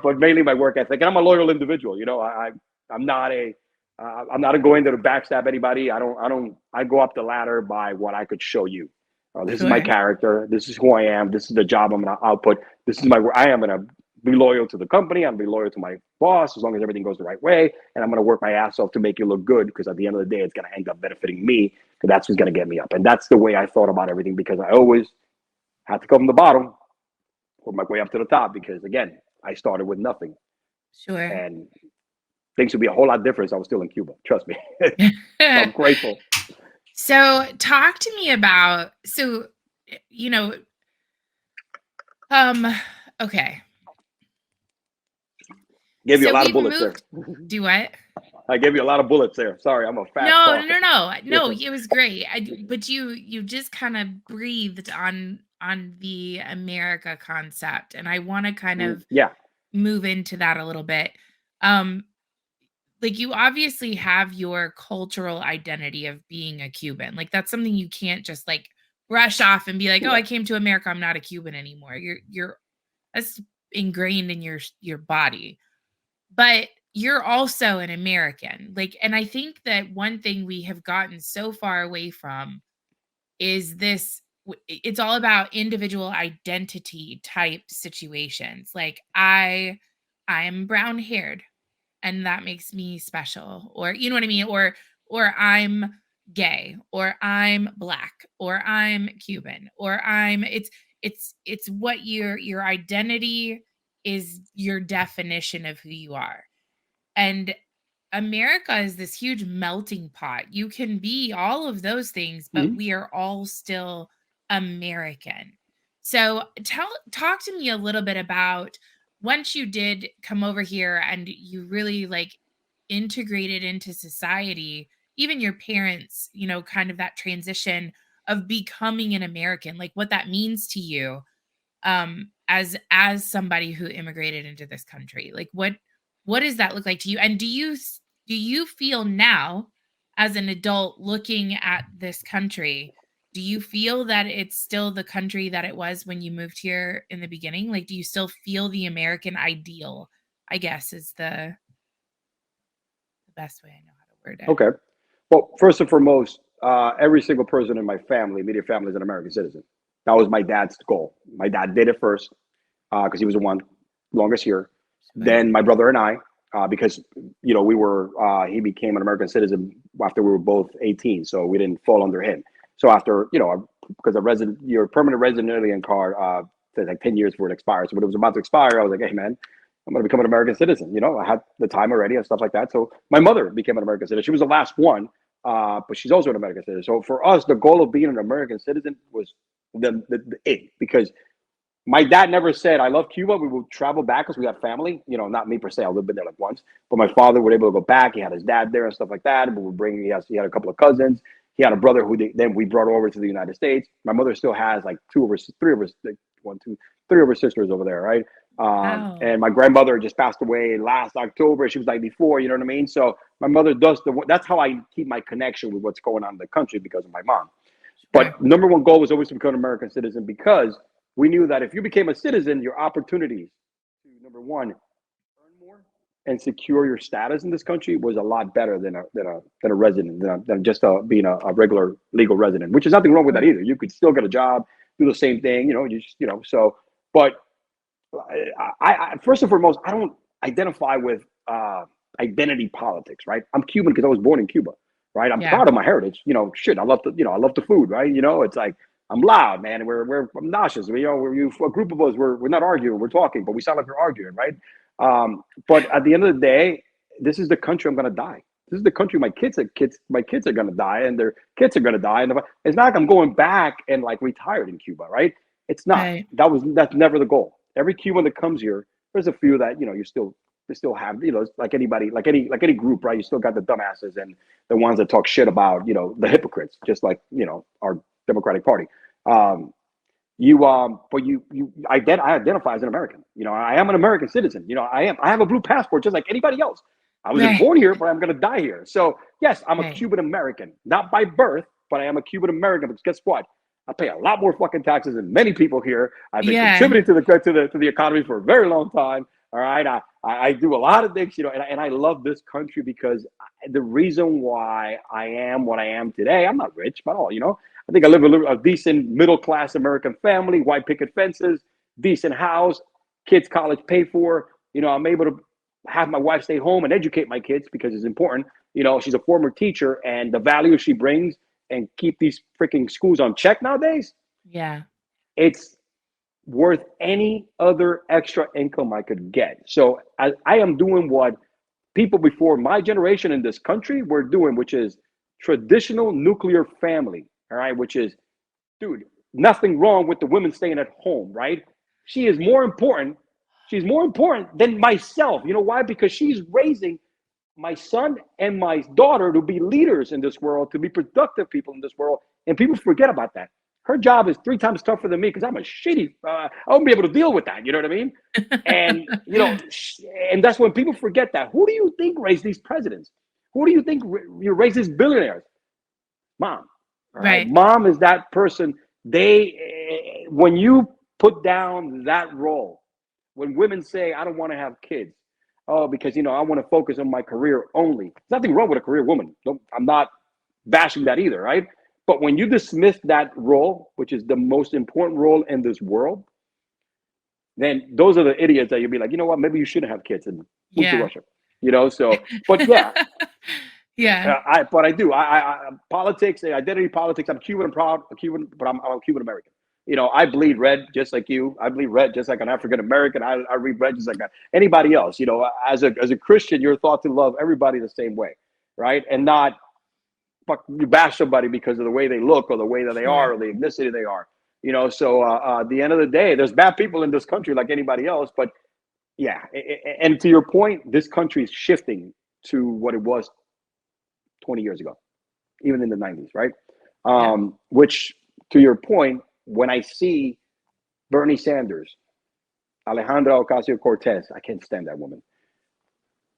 but mainly my work ethic. And I'm a loyal individual. I'm not I'm not going to backstab anybody. I go up the ladder by what I could show you. This is my Sure. character. This is who I am. This is the job I'm going to output. This is I am going to be loyal to the company. I'm going to be loyal to my boss as long as everything goes the right way. And I'm going to work my ass off to make you look good, because at the end of the day, it's going to end up benefiting me, because that's what's going to get me up. And that's the way I thought about everything, because I always had to come from the bottom, work my way up to the top, because again, I started with nothing. Sure. And things would be a whole lot different if I was still in Cuba. Trust me. So I'm grateful. So talk to me about, you know, um, okay. Gave you a So lot of we've bullets there. moved, do what? I gave you a lot of bullets there. Sorry, I'm a fast No, talker. no, no, no. It was great. But you just kind of breathed on the America concept, and I want to kind of Yeah. move into that a little bit. Um, like you obviously have your cultural identity of being a Cuban. Like that's something you can't just like brush off and be like, "Oh, Yeah. I came to America. I'm not a Cuban anymore." You're that's ingrained in your body. But you're also an American. Like, and I think that one thing we have gotten so far away from is it's all about individual identity type situations. Like I'm brown haired and that makes me special, or you know what I mean, or I'm gay, or I'm black, or I'm Cuban, or I'm it's what your identity is, your definition of who you are. And America is this huge melting pot. You can be all of those things, but Mhm. we are all still American. So talk to me a little bit about once you did come over here and you really like integrated into society, even your parents, kind of that transition of becoming an American, like what that means to you as somebody who immigrated into this country. Like what does that look like to you, and do you feel now as an adult looking at this country, do you feel that it's still the country that it was when you moved here in the beginning? Like do you still feel the American ideal, I guess, is the best way I know how to word it. Okay. Well, first and foremost, every single person in my family, immediate family, is an American citizen. That was my dad's goal. My dad did it first, because he was the one longest here. Sure. Then my brother and I, because he became an American citizen after we were both 18, so we didn't fall under him. So after because your permanent resident alien card says like 10 years before it expires. So when it was about to expire, I was like, hey man, I'm going to become an American citizen. I had the time already and stuff like that. So my mother became an American citizen. She was the last one, but she's also an American citizen. So for us, the goal of being an American citizen was the it, because my dad never said, I love Cuba. We will travel back because we have family. Not me per se. I've been there like once. But my father was able to go back. He had his dad there and stuff like that. But he had a couple of cousins. He had a brother who then we brought over to the United States. My mother still has like three of her, like, one, two, three of her sisters over there, right? Wow. And my grandmother just passed away last October. She was 94, you know what I mean? So my mother that's how I keep my connection with what's going on in the country, because of my mom. Sure. But number one goal was always to become an American citizen, because we knew that if you became a citizen, your opportunities to, number one, earn more and secure your status in this country was a lot better than a resident, than just being a regular legal resident, which is nothing wrong with that Sure. either. You could still get a job, do the same thing, so, but first and foremost, I don't identify with identity politics, right? I'm Cuban because I was born in Cuba, right? I'm Yeah. proud of my heritage. Shit, I love the food, right? It's like I'm loud, man. We're obnoxious. A group of us, we're not arguing, we're talking, but we sound like we're arguing, right? But at the end of the day, this is the country I'm gonna die. This is the country my kids are gonna die, and their kids are gonna die. And it's not like I'm going back and like retired in Cuba, right? It's not. Right. That's never the goal. Every Cuban that comes here, there's a few that you still have, like anybody, like any group, right? You still got the dumbasses and the ones that talk shit about the hypocrites, just like our Democratic Party. Um, but I identify as an American. I am an American citizen. I have a blue passport just like anybody else. I wasn't Right. born here, but I'm going to die here. So yes, I'm a Right. Cuban American, not by birth, but I am a Cuban American. But guess what? I pay a lot more fucking taxes than many people here. I've been Yeah. contributing to the economy for a very long time. All right, I do a lot of things, and I love this country because the reason why I am what I am today. I'm not rich at all. I think I live a decent middle class American family, white picket fences, decent house, kids college paid for. I'm able to have my wife stay home and educate my kids because it's important. She's a former teacher, and the value she brings and keep these freaking schools on check nowadays. Yeah. It's worth any other extra income I could get. So I am doing what people before my generation in this country were doing, which is traditional nuclear family. All right, which is, dude, nothing wrong with the women staying at home, right? She is more important. She's more important than myself. You know why? Because she's raising my son and my daughter to be leaders in this world, to be productive people in this world. And people forget about that. Her job is 3 times tougher than me because I'm a shitty, I won't be able to deal with that. You know what I mean? And, and that's when people forget that. Who do you think raised these presidents? Who do you think raised these billionaires? Mom. All right. Right. Mom is that person. When you put down that role, when women say, I don't want to have kids, oh, because, I want to focus on my career only. There's nothing wrong with a career woman. I'm not bashing that either, right? But when you dismiss that role, which is the most important role in this world, then those are the idiots that you'll be like, you know what, maybe you shouldn't have kids and move to Yeah. Russia. But yeah, Yeah. but I do. Politics, identity politics. I'm Cuban. I'm proud. I'm Cuban, but I'm a Cuban American. I bleed red just like you. I bleed red just like an African American. I read red just like anybody else. As a Christian, you're thought to love everybody the same way, right? And not you bash somebody because of the way they look or the way that they are Sure. or the ethnicity they are. So at the end of the day, there's bad people in this country like anybody else. But yeah, and to your point, this country is shifting to what it was 20 years ago, even in the 90s, right? Yeah. Which, to your point, when I see Bernie Sanders, Alejandra Ocasio-Cortez, I can't stand that woman.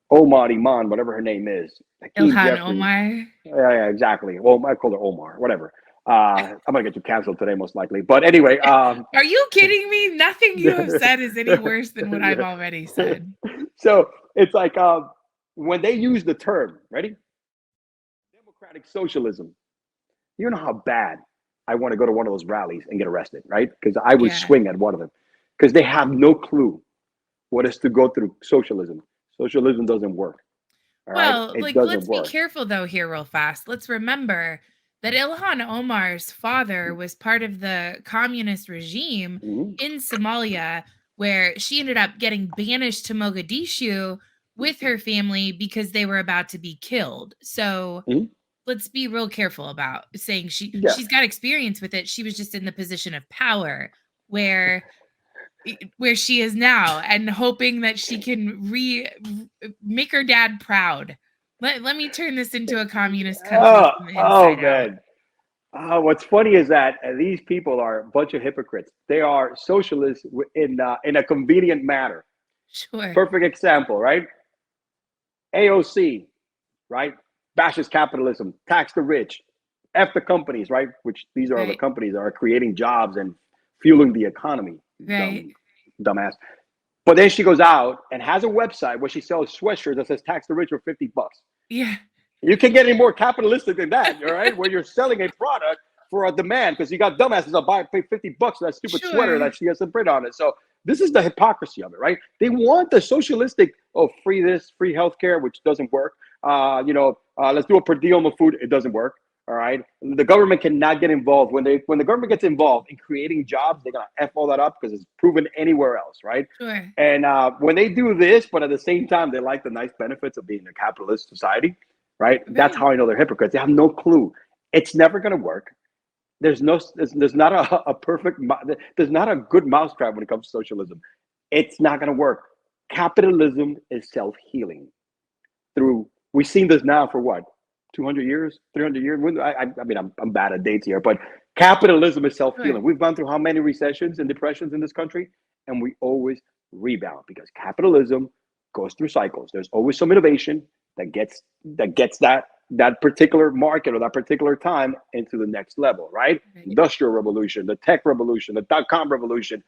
Omar Iman, whatever her name is, Hakeem Ilhan Jeffries. Omar. Yeah, exactly. Well, I call her Omar, whatever. I'm gonna get you canceled today, most likely. But anyway, Are you kidding me? Nothing you have said is any worse than what I've already said. So it's like when they use the term, ready? Democratic socialism. You know how bad I want to go to one of those rallies and get arrested, right? Because I would Yeah. swing at one of them because they have no clue what is to go through socialism. Socialism doesn't work. All right. Well, It like, doesn't let's be work. careful though here, real fast. Let's remember that Ilhan Omar's father was part of the communist regime Mm-hmm. in Somalia, where she ended up getting banished to Mogadishu with her family because they were about to be killed. So Mm-hmm. let's be real careful about saying Yeah. she's got experience with it. She was just in the position of power where she is now, and hoping that she can make her dad proud. Let me turn this into a communist country Oh, from the oh inside out. man. What's funny is that these people are a bunch of hypocrites. They are socialists in a convenient manner. Sure. Perfect example, right? AOC, right? Bashes capitalism, tax the rich, F the companies, right? Which these are the Right. companies that are creating jobs and fueling the economy. Right. Dumbass. But then she goes out and has a website where she sells sweatshirts that says tax the rich for $50. Yeah. You can get any more capitalistic than that, all right? Where you're selling a product for a demand because you got dumbasses that pay $50 for that stupid sweater Sure. that she has some print on it. So this is the hypocrisy of it, right? They want the socialistic, free this, free healthcare, which doesn't work. Let's do a per diem of food. It doesn't work. All right. The government cannot get involved. When the government gets involved in creating jobs, they're gonna F all that up because it's proven anywhere else, right? Sure. And when they do this, but at the same time they like the nice benefits of being a capitalist society, right? That's Right. how I know they're hypocrites. They have no clue. It's never gonna work. There's not a perfect, there's not a good mousetrap when it comes to socialism. It's not gonna work. Capitalism is self-healing. We've seen this now for what, 200 years, 300 years. I mean, I'm bad at dates here, but Capitalism is self-healing. Sure. We've gone through how many recessions and depressions in this country, and we always rebound because capitalism goes through cycles. There's always some innovation that particular market or that particular time into the next level, right? Right. Industrial revolution, the tech revolution, the dot-com revolution,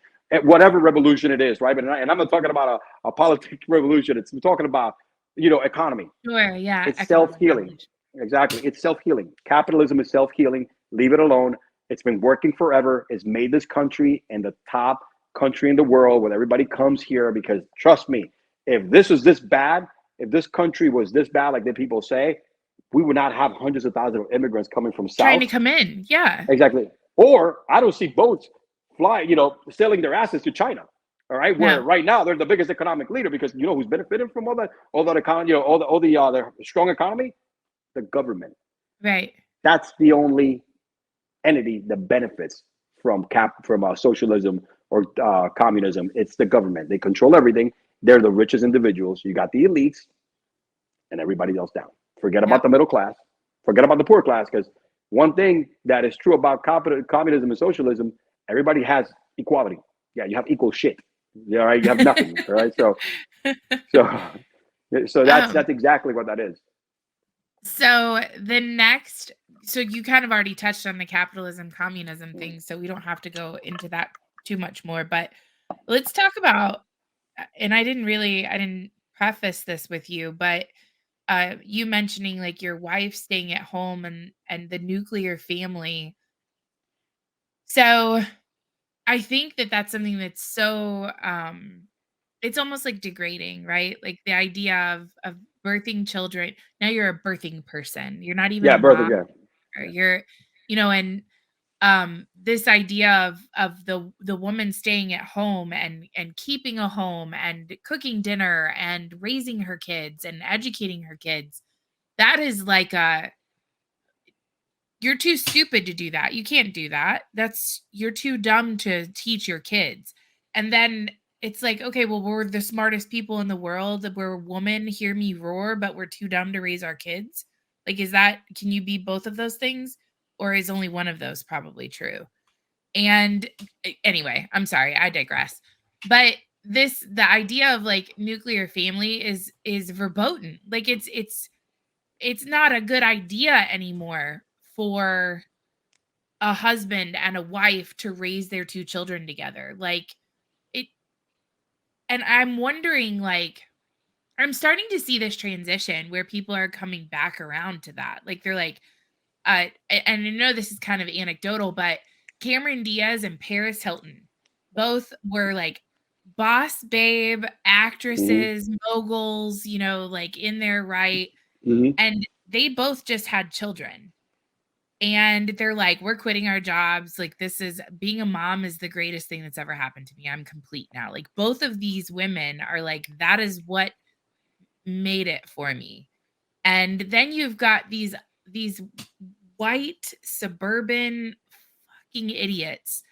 whatever revolution it is, right? And I'm not talking about a politics revolution. I'm talking about, economy. Sure. Yeah. It's Economic self-healing. revolution. Exactly. It's self-healing. Capitalism is self-healing. Leave it alone. It's been working forever. It's made this country and the top country in the world where everybody comes here because trust me, if this was this bad, if this country was this bad, like the people say, we would not have hundreds of thousands of immigrants coming from Trying to south. come in. Yeah. Exactly. Or I don't see boats fly, selling their assets to China. All right, where No. right now they're the biggest economic leader because you know who's benefiting from all that economy, the strong economy, the government. Right. That's the only entity that benefits from socialism or communism. It's the government. They control everything. They're the richest individuals. You got the elites and everybody else down. Forget about Yep. the middle class. Forget about the poor class because one thing that is true about communism and socialism, everybody has equality. Yeah, you have equal shit. Yeah, right. You have nothing. All right. So so um, that's exactly what that is. so the next, so you kind of already touched on the capitalism, communism thing, so we don't have to go into that too much more, but let's talk about, and I didn't preface this with you, but you mentioning like your wife staying at home and the nuclear family. So I think that that's something that's so it's almost like degrading, right? Like the idea of birthing children. Now you're a birthing person. You're not even Yeah, a brother. mom. Yeah, Or you're, and this idea of the woman staying at home and keeping a home and cooking dinner and raising her kids and educating her kids. That is like a you're too stupid to do that. You can't do that. That's you're too dumb to teach your kids. And then it's like, okay, well, we're the smartest people in the world. We're women, hear me roar, but we're too dumb to raise our kids. Like, is that, can you be both of those things? Or is only one of those probably true? And anyway, I'm sorry, I digress. But the idea of like nuclear family is verboten. Like it's not a good idea anymore for a husband and a wife to raise their two children together. Like it, and I'm wondering, like, I'm starting to see this transition where people are coming back around to that. Like they're like, and I know this is kind of anecdotal, but Cameron Diaz and Paris Hilton both were like boss babe hmm actresses, moguls, like in their right. hmm And they both just had children. And they're like, "We're quitting our jobs, like, this is being a mom is the greatest thing that's ever happened to me, I'm complete now." Like, both of these women are like, "That is what made it for me." And then you've got these white suburban fucking idiots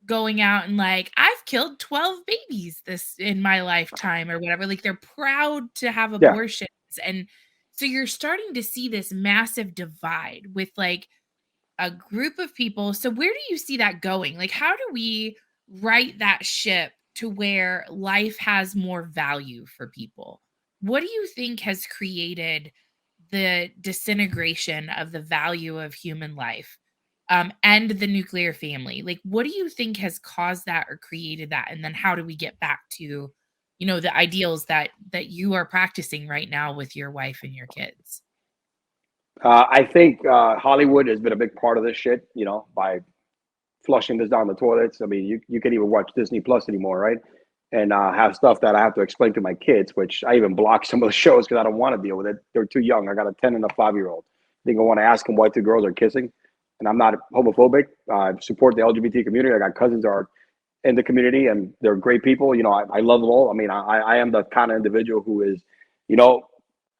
going out and like, "I've killed 12 babies this in my lifetime," or whatever, like, they're proud to have yeah. abortions, and so you're starting to see this massive divide with, like, a group of people. So where do you see that going? Like how do we right that ship to where life has more value for people? What do you think has created the disintegration of the value of human life? And the nuclear family. Like what do you think has caused that or created that? And then how do we get back to, the ideals that you are practicing right now with your wife and your kids? I think Hollywood has been a big part of this shit. By flushing this down the toilets. I mean, you can even watch Disney Plus anymore, right? And have stuff that I have to explain to my kids, which I even block some of the shows because I don't want to deal with it. They're too young. I got a 10 and a 5-year-old. I think I want to ask them why two girls are kissing. And I'm not homophobic. I support the LGBT community. I got cousins that are in the community and they're great people. I love them all. I mean, I am the kind of individual who is, you know,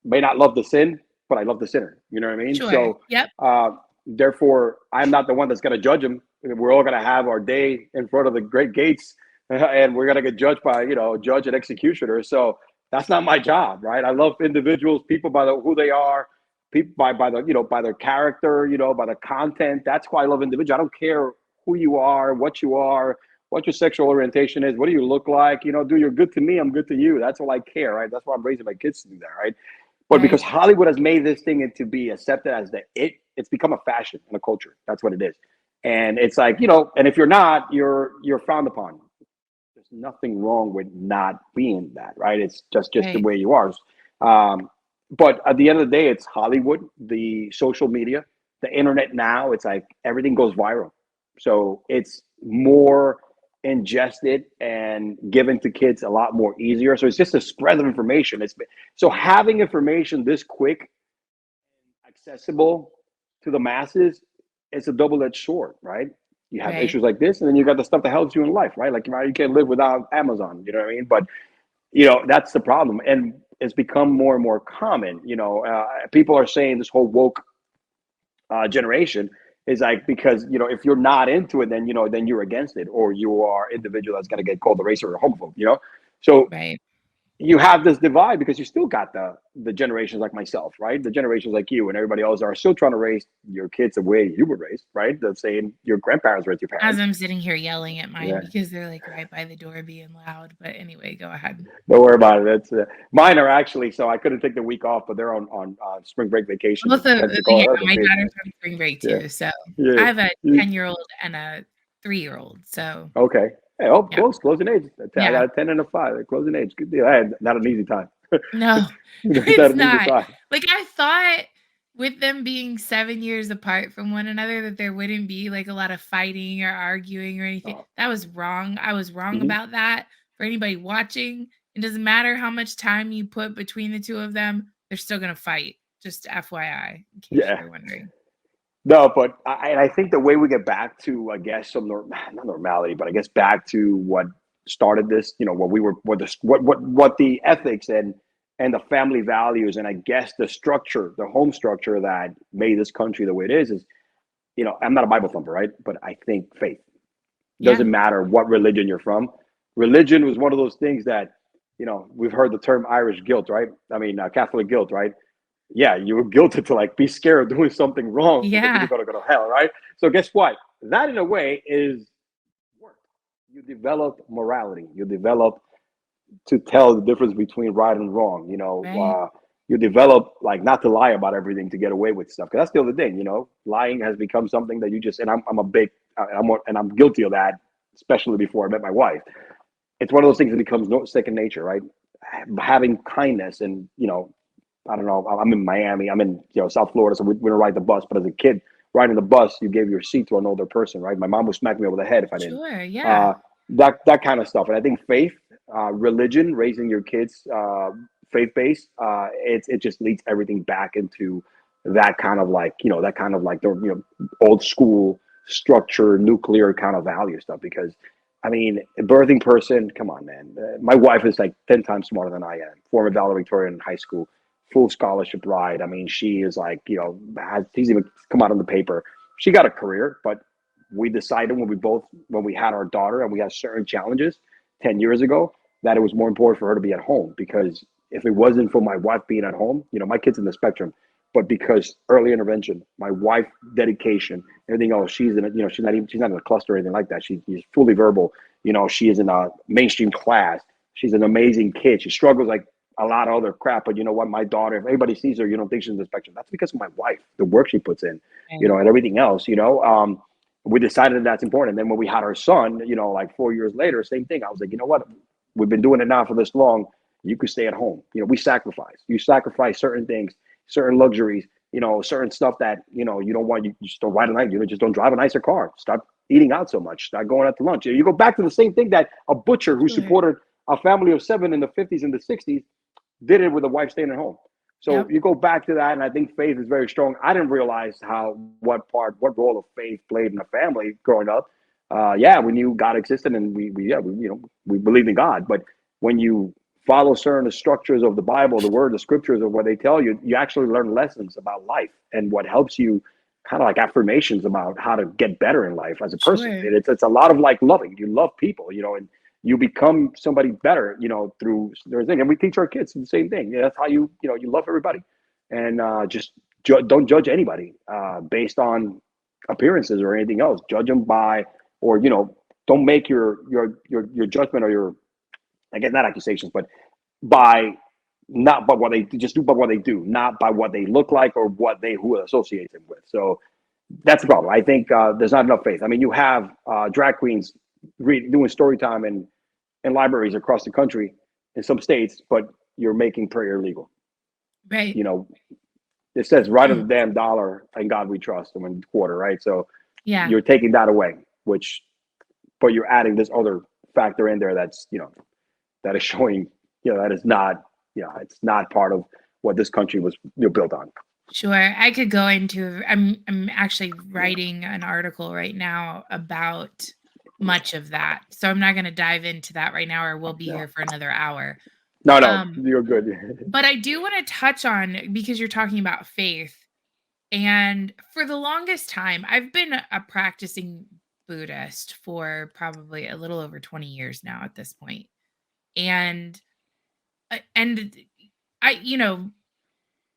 may not love the sin, but I love the sinner. You know what I mean? Sure. So, Yep. therefore, I'm not the one that's going to judge him. We're all going to have our day in front of the great gates, and we're going to get judged by judge and executioner. So that's not my job, right? I love individuals, people by who they are. people by the by their character, by the content. That's why I love individual. I don't care who you are, what your sexual orientation is, what do you look like. Do you're good to me, I'm good to you. That's all I care, right? That's why I'm raising my kids to do that, right? But because Right. Hollywood has made this thing into be accepted as it's become a fashion and a culture. That's what it is. And it's like, and if you're not, you're frowned upon. There's nothing wrong with not being that, right? It's just the Right. way you are. Um, but at the end of the day, it's Hollywood, the social media, the internet now. It's like everything goes viral. So it's more ingested and given to kids a lot more easier. So it's just a spread of information. So having information this quick, accessible to the masses, it's a double-edged sword, right? You have Right. issues like this, and then you got the stuff that helps you in life, right? Like you can't live without Amazon, you know what I mean? But that's the problem, and it's become more and more common. People are saying this whole woke generation is like, because if you're not into it, then you're against it, or you are individual that's going to get called a racist or a homophobe. So Right. you have this divide because you still got the generations like myself, right? The generations like you and everybody else are still trying to raise your kids the way you were raised, right? The same your grandparents raised your As parents. I'm sitting here yelling at mine Yeah, because they're like right by the door being loud. But anyway, go ahead. don't worry about it. That's mine are actually, so I couldn't take the week off, but they're on spring break vacation Both in of Pensacola. yeah, That's a my big, daughter's on spring break yeah, too. So yeah. I have a You- 10-year-old and a 3-year-old. So Okay. Hey, oh, yeah. closing age. I got Yeah. a 10 and a 5. Closing age. Good deal. I had not an easy time. No, Not it's an easy not. time. Like, I thought with them being 7 years apart from one another that there wouldn't be, like, a lot of fighting or arguing or anything. Oh, That was wrong. I was wrong mhm. about that. For anybody watching, it doesn't matter how much time you put between the two of them, they're still gonna fight. Just FYI, in case Yeah. you're wondering. No, but I think the way we get back to, I guess, some not normality, but I guess back to what started this, what we were, what the ethics and the family values, and I guess the structure, the home structure that made this country the way it is, I'm not a Bible thumper, right? But I think faith. Yeah. Doesn't matter what religion you're from. Religion was one of those things that, we've heard the term Irish guilt, right? I mean, Catholic guilt, right? Yeah, you were guilted to like be scared of doing something wrong because you're Yeah. gonna go to hell, right? So guess what? That in a way is work. You develop morality. You develop to tell the difference between right and wrong. Right. You develop like not to lie about everything to get away with stuff. Because that's the other thing. Lying has become something that you just, and I'm a big and I'm guilty of that, especially before I met my wife. It's one of those things that becomes no second nature, right? Having kindness and I don't know. I'm in Miami. I'm in South Florida, so we don't ride the bus. But as a kid, riding the bus, you gave your seat to an older person, right? My mom would smack me over the head if I didn't. Sure, yeah. Uh, that kind of stuff. And I think faith, religion, raising your kids faith based, it just leads everything back into that kind of like that kind of like the old school structure, nuclear kind of value stuff. Because I mean, a birthing person, come on, man. My wife is like 10 times smarter than I am. Former valedictorian in high school, full scholarship ride. I mean, she is like, she's even come out on the paper. She got a career, but we decided when we had our daughter and we had certain challenges 10 years ago that it was more important for her to be at home. Because if it wasn't for my wife being at home, my kid's in the spectrum, but because early intervention, my wife dedication, everything else, she's in she's not in a cluster or anything like that. She's fully verbal. She is in a mainstream class. She's an amazing kid. She struggles like a lot of other crap. But you know what? My daughter, if anybody sees her, you don't think she's in the spectrum. That's because of my wife, the work she puts in, Right. and everything else, we decided that that's important. And then when we had our son, like 4 years later, same thing. I was like, you know what? We've been doing it now for this long. You could stay at home. We sacrifice. You sacrifice certain things, certain luxuries, certain stuff that, you don't want. You just don't ride a night. You just don't drive a nicer car. Stop eating out so much. Start going out to lunch. You go back to the same thing that a butcher who Sure. supported a family of 7 in the 50s and the 60s did it with a wife staying at home. So Yep. you go back to that, and I think faith is very strong. I didn't realize what role of faith played in a family growing up. Yeah, we knew God existed, and we believed in God. But when you follow certain structures of the Bible, the Word, the Scriptures of what they tell you, you actually learn lessons about life and what helps you, kind of like affirmations about how to get better in life as a person. Sure. It's a lot of like loving. You love people, and you become somebody better, through their thing. And we teach our kids the same thing. Yeah, that's how you love everybody, and just don't judge anybody based on appearances or anything else. Judge them by, or don't make your judgment or your, again, not accusations, but by, not by what they just do, but what they do, not by what they look like or what they who associate them with. So that's the problem. I think there's not enough faith. I mean, you have drag queens doing story time in libraries across the country in some states, but you're making prayer illegal. Right. You know, it says right on the damn dollar, "In God we trust," and when quarter, right? So Yeah. you're taking that away, which, but you're adding this other factor in there that's, that is showing, that is not, it's not part of what this country was built on. Sure. I could go into I'm actually writing an article right now about much of that. So I'm not going to dive into that right now, or we'll be Yeah. here for another hour. No, you're good. But I do want to touch on, because you're talking about faith. And for the longest time, I've been a practicing Buddhist for probably a little over 20 years now at this point. And and I,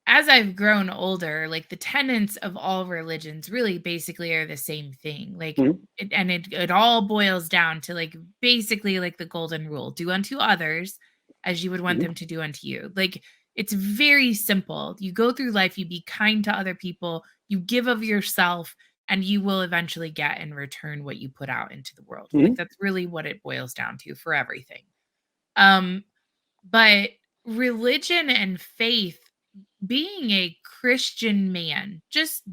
as I've grown older, like, the tenets of all religions really basically are the same thing. Like, Mhm. it all boils down to, like, basically, like, the golden rule: do unto others as you would want Mhm. them to do unto you. Like, it's very simple. You go through life, you be kind to other people, you give of yourself, and you will eventually get in return what you put out into the world. Like, Mhm. that's really what it boils down to for everything. Um, but religion and faith, being a Christian man, just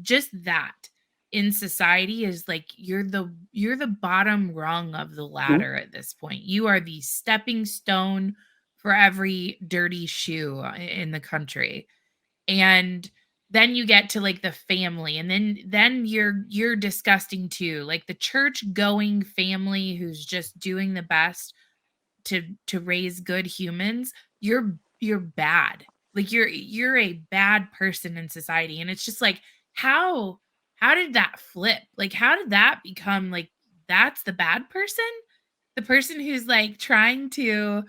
that in society is like, you're the bottom rung of the Mhm. ladder at this point. You are the stepping stone for every dirty shoe in the country. And then you get to, like, the family, and then you're disgusting too. Like, the church going family who's just doing the best to raise good humans, you're bad. Like, you're a bad person in society. And it's just like, how did that flip? Like, how did that become, like, that's the bad person? The person who's, like, trying to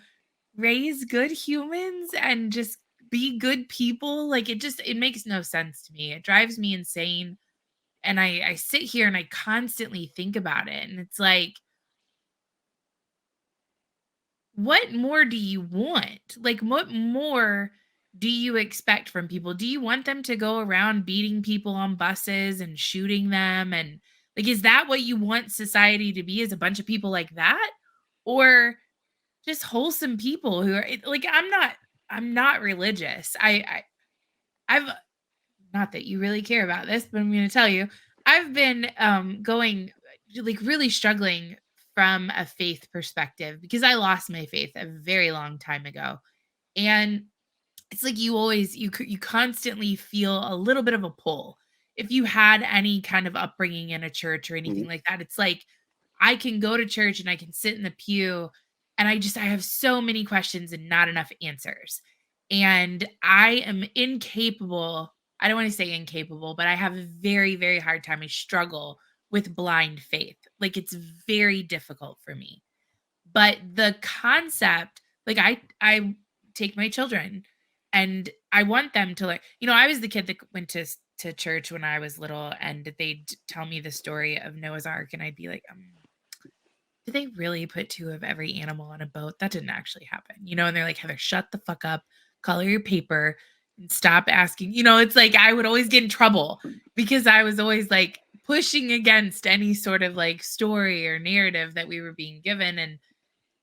raise good humans and just be good people? Like, it makes no sense to me. It drives me insane. And I sit here and I constantly think about it, and it's like, what more do you want? Like, what more do you expect from people? Do you want them to go around beating people on buses and shooting them? And, like, is that what you want society to be, is a bunch of people like that? Or just wholesome people who are like, I'm not religious. I've, not that you really care about this, but I'm going to tell you, I've been going, like, really struggling from a faith perspective, because I lost my faith a very long time ago. And it's like, you constantly feel a little bit of a pull. If you had any kind of upbringing in a church or anything Mhm. like that, it's like, I can go to church and I can sit in the pew, and I have so many questions and not enough answers. And I am incapable, I don't want to say incapable, but I have a very, very hard time. I struggle with blind faith. Like, it's very difficult for me. But the concept, like, I take my children, and I want them to, like, I was the kid that went to church when I was little, and they'd tell me the story of Noah's Ark, and I'd be like, did they really put two of every animal on a boat? That didn't actually happen. And they're like, Heather, shut the fuck up, color your paper, and stop asking. It's like, I would always get in trouble because I was always, like, pushing against any sort of, like, story or narrative that we were being given.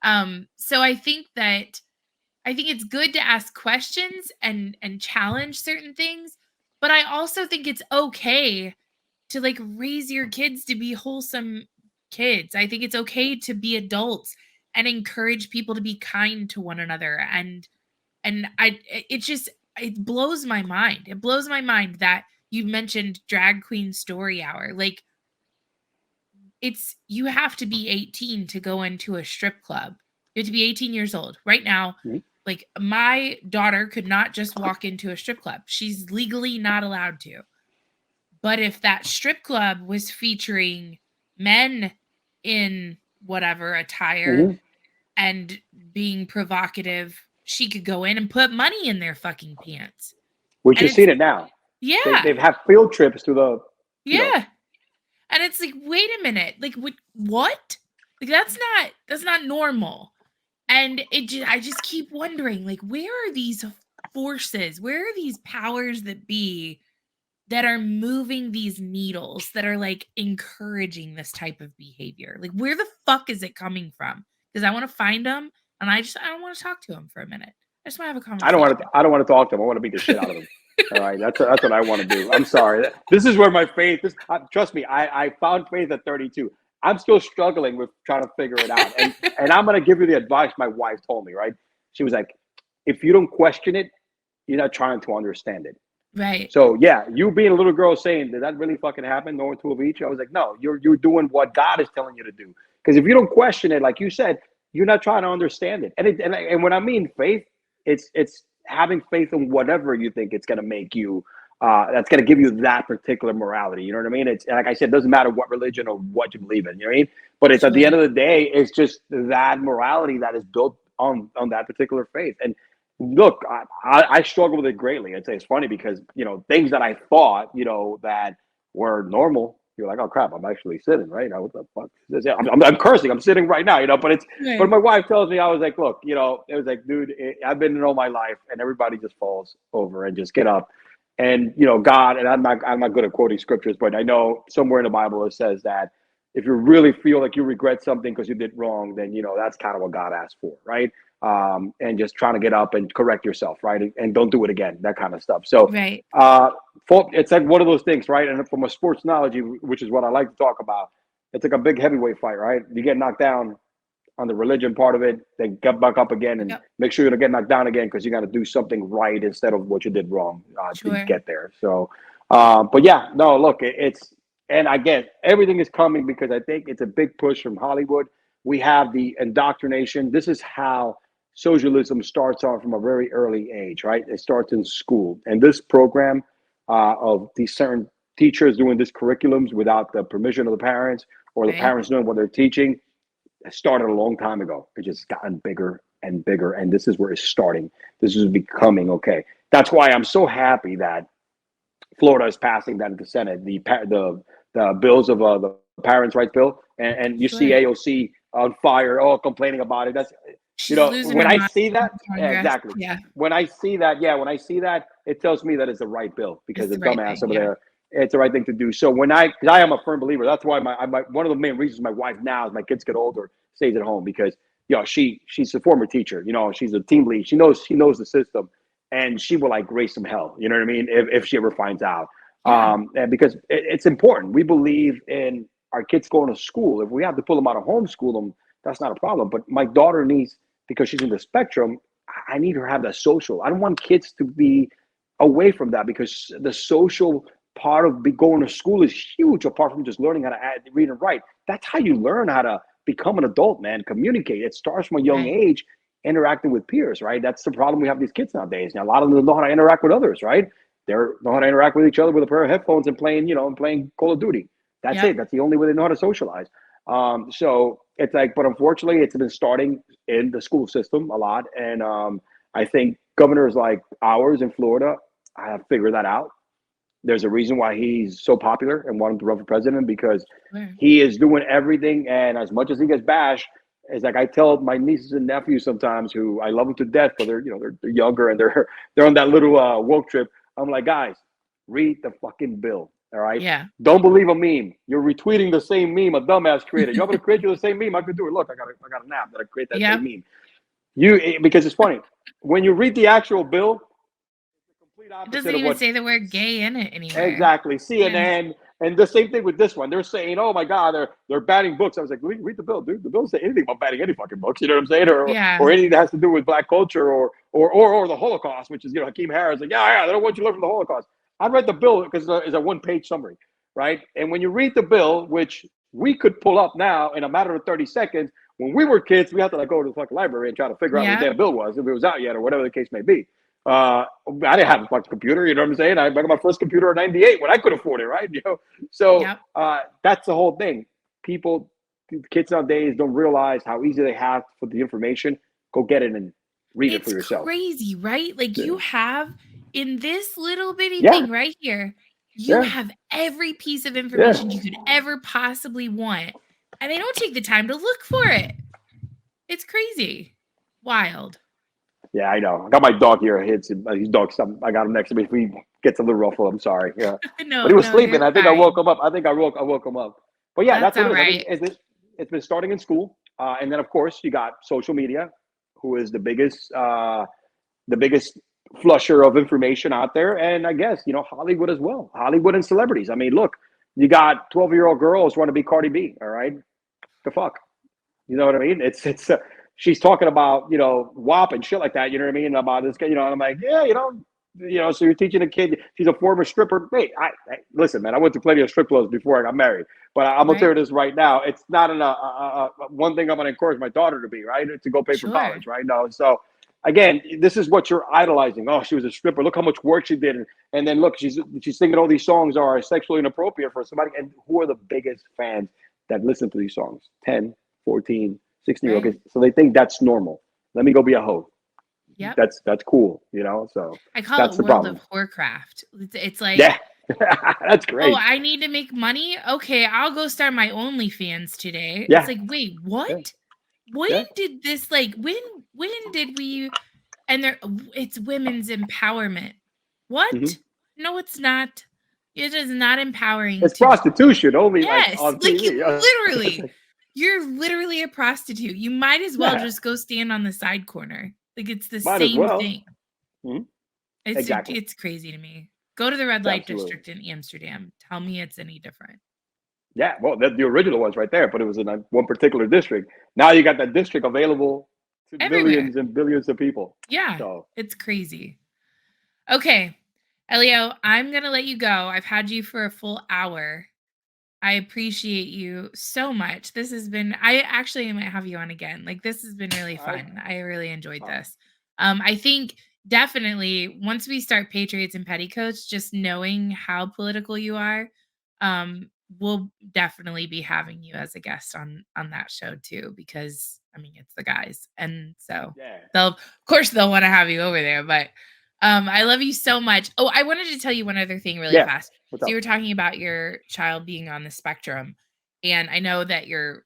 And so I think it's good to ask questions and challenge certain things, but I also think it's okay to, like, raise your kids to be wholesome kids. I think it's okay to be adults and encourage people to be kind to one another. It blows my mind. It blows my mind that you mentioned drag queen story hour. Like, you have to be 18 to go into a strip club. You have to be 18 years old. Right now, Mhm. like, my daughter could not just walk into a strip club. She's legally not allowed to. But if that strip club was featuring men in whatever attire Mhm. and being provocative, she could go in and put money in their fucking pants. Which And you're it's seeing it now. Yeah. They've had field trips to the, you know, Yeah. And it's like, wait a minute, like what? Like that's not normal. And I just keep wondering, like, where are these forces? Where are these powers that be that are moving these needles that are like encouraging this type of behavior? Like, where the fuck is it coming from? Because I want to find them, and I don't want to talk to them for a minute. I just want to have a conversation. I don't want to talk to them. I want to beat the shit out of them. All right, that's what I want to do. I'm sorry. This is where my faith is. Trust me, I found faith at 32. I'm still struggling with trying to figure it out. And I'm gonna give you the advice my wife told me. Right? She was like, if you don't question it, you're not trying to understand it. Right. So yeah, you being a little girl saying, did that really fucking happen? No two of each. I was like, no, you're doing what God is telling you to do. Because if you don't question it, like you said, you're not trying to understand it. And when I mean faith, it's having faith in whatever you think it's going to make you. That's going to give you that particular morality. You know what I mean? It's like I said, it doesn't matter what religion or what you believe in. You know what I mean? But it's at the Sure. end of the day, it's just that morality that is built on that particular faith. And look, I struggle with it greatly. I'd say it's funny because things that I thought that were normal. You're like, oh crap, I'm actually sitting right now. What the fuck? I'm cursing. I'm sitting right now. But Right. my wife tells me, I was like, look, it was like, dude, I've been in all my life, and everybody just falls over and just get up. And God, and I'm not good at quoting scriptures, but I know somewhere in the Bible it says that if you really feel like you regret something because you did wrong, then that's kind of what God asked for, right? And just trying to get up and correct yourself, right? And don't do it again, that kind of stuff. So Right. it's like one of those things, right? And from a sports analogy, which is what I like to talk about, it's like a big heavyweight fight, right? You get knocked down on the religion part of it, then get back up again and Yep. make sure you don't get knocked down again because you got to do something right instead of what you did wrong to Sure. get there. So, but yeah, no, look, it's, and again, everything is coming because I think it's a big push from Hollywood. We have the indoctrination. This is how socialism starts off from a very early age, right? It starts in school. And this program of these certain teachers doing these curriculums without the permission of the parents or the Right. parents knowing what they're teaching, it started a long time ago. It's just gotten bigger and bigger. And this is where it's starting. This is becoming okay. That's why I'm so happy that Florida is passing that in the Senate, the bills of the parents' rights bill, and you see Sure. AOC on fire, all complaining about it. That's She's losing when her I mind see in that, yeah, Congress. exactly. Yeah. When I see that, it tells me that it's the right bill because It's the the right dumbass thing. over Yeah. there, it's the right thing to do. So because I am a firm believer, that's why one of the main reasons my wife now, as my kids get older, stays at home because she's a former teacher, she's a team lead, she knows the system, and she will like raise some hell, you know what I mean, if she ever finds out. Yeah. And because it's important. We believe in our kids going to school. If we have to pull them out of homeschool them, that's not a problem. But my daughter needs, because she's in the spectrum, I need her to have that social. I don't want kids to be away from that because the social part of going to school is huge, apart from just learning how to read and write. That's how you learn how to become an adult, man. Communicate. It starts from a young Right. age, interacting with peers, right? That's the problem we have with these kids nowadays. Now, a lot of them don't know how to interact with others, right? They know how to interact with each other with a pair of headphones and playing Call of Duty. That's Yep. it. That's the only way they know how to socialize. So it's like, but unfortunately, it's been starting in the school system a lot, and I think governors like ours in Florida have figured that out. There's a reason why he's so popular and wanted to run for president because Sure. he is doing everything. And as much as he gets bashed, it's like I tell my nieces and nephews sometimes, who I love them to death, but they're younger and they're on that little woke trip. I'm like, guys, read the fucking bill. All right. Yeah. Don't believe a meme. You're retweeting the same meme a dumbass created. You want me to create you the same meme? I could do it. Look, I got a nap that I create that same Yep. meme. Because it's funny when you read the actual bill, it's the complete It opposite doesn't of even what. say the word gay in it anywhere. Exactly. Yeah. CNN. And the same thing with this one. They're saying, "Oh my God, they're banning books." I was like, "Read the bill, dude. The bill doesn't say anything about banning any fucking books." You know what I'm saying? Or Yeah. anything that has to do with black culture or the Holocaust, which is Hakeem Harris like, yeah, they don't want you to learn from the Holocaust. I read the bill because it's a one-page summary, right? And when you read the bill, which we could pull up now in a matter of 30 seconds, when we were kids, we had to like go to the fucking library and try to figure out what the Yeah. damn bill was, if it was out yet or whatever the case may be. I didn't have a fucking computer, you know what I'm saying? I got my first computer in '98 when I could afford it, right? So Yep. that's the whole thing. People, kids nowadays don't realize how easy they have for the information. Go get it and read it for It's yourself. crazy, right? Like Yeah. you have in this little bitty Yeah, thing right here, you yeah, have every piece of yeah. information you could ever possibly want, and they don't take the time to look for it. It's crazy. Wild. Yeah, I know. I got my dog here. His dog. I got him next to me. If he gets a little ruffled, I'm sorry. Yeah, but No, he was no, you're sleeping. I think I woke fine. him up. I woke him up. But yeah, That's that's what all it is. I think right. it's been starting in school, and then of course you got social media, who is the biggest flusher of information out there, and I guess Hollywood as well. Hollywood and celebrities. I mean, look, you got 12-year-old girls want to be Cardi B. All right, the fuck. You know what I mean? It's she's talking about WAP and shit like that. You know what I mean? About this guy. And I'm like, yeah, So you're teaching a kid. She's a former stripper. Wait, listen, man. I went to plenty of strip clubs before I got married. But I'm gonna tell Right? you this right now. It's not one thing I'm gonna encourage my daughter to be, right? To go pay for Sure. college, right? No, so. Again, this is what you're idolizing. Oh, she was a stripper. Look how much work she did, and then look, she's singing all these songs are sexually inappropriate for somebody. And who are the biggest fans that listen to these songs? 10, 14, 16-year-old Right. kids. So they think that's normal. Let me go be a hoe. Yep. That's cool, So I call that's it the World of problem. Whorecraft. It's like, Yeah. That's oh, great. I need to make money? Okay, I'll go start my OnlyFans today. It's Yeah. like, wait, Yeah. what? When Yeah. did this when did we and there it's women's empowerment. Hmm. What? No, it's not. It is not empowering It's to prostitution only like yes, on like TV. you literally you're literally a prostitute. You might as well Yeah. just go stand on the side corner. Like it's the Might as same well. thing. Hmm. It's Exactly. it's crazy to me. Go to the red light Absolutely. district in Amsterdam. Tell me it's any different. Yeah. Well, the original one's right there, but it was in one particular district. Now you got that district available to Everywhere. millions and billions of people. Yeah, So it's crazy. Okay, Elio, I'm gonna let you go. I've had you for a full hour. I appreciate you so much. This has been I actually might have you on again. Like this has been really I fun. I really enjoyed uh, this. I think definitely once we start Patriots and Petticoats, just knowing how political you are, we'll definitely be having you as a guest on that show too, because I mean it's the guys. And so yeah. they'll of course they'll want to have you over there, but I love you so much. Oh, I wanted to tell you one other thing really Yeah. fast. What's So you up? were talking about your child being on the spectrum, and I know that you're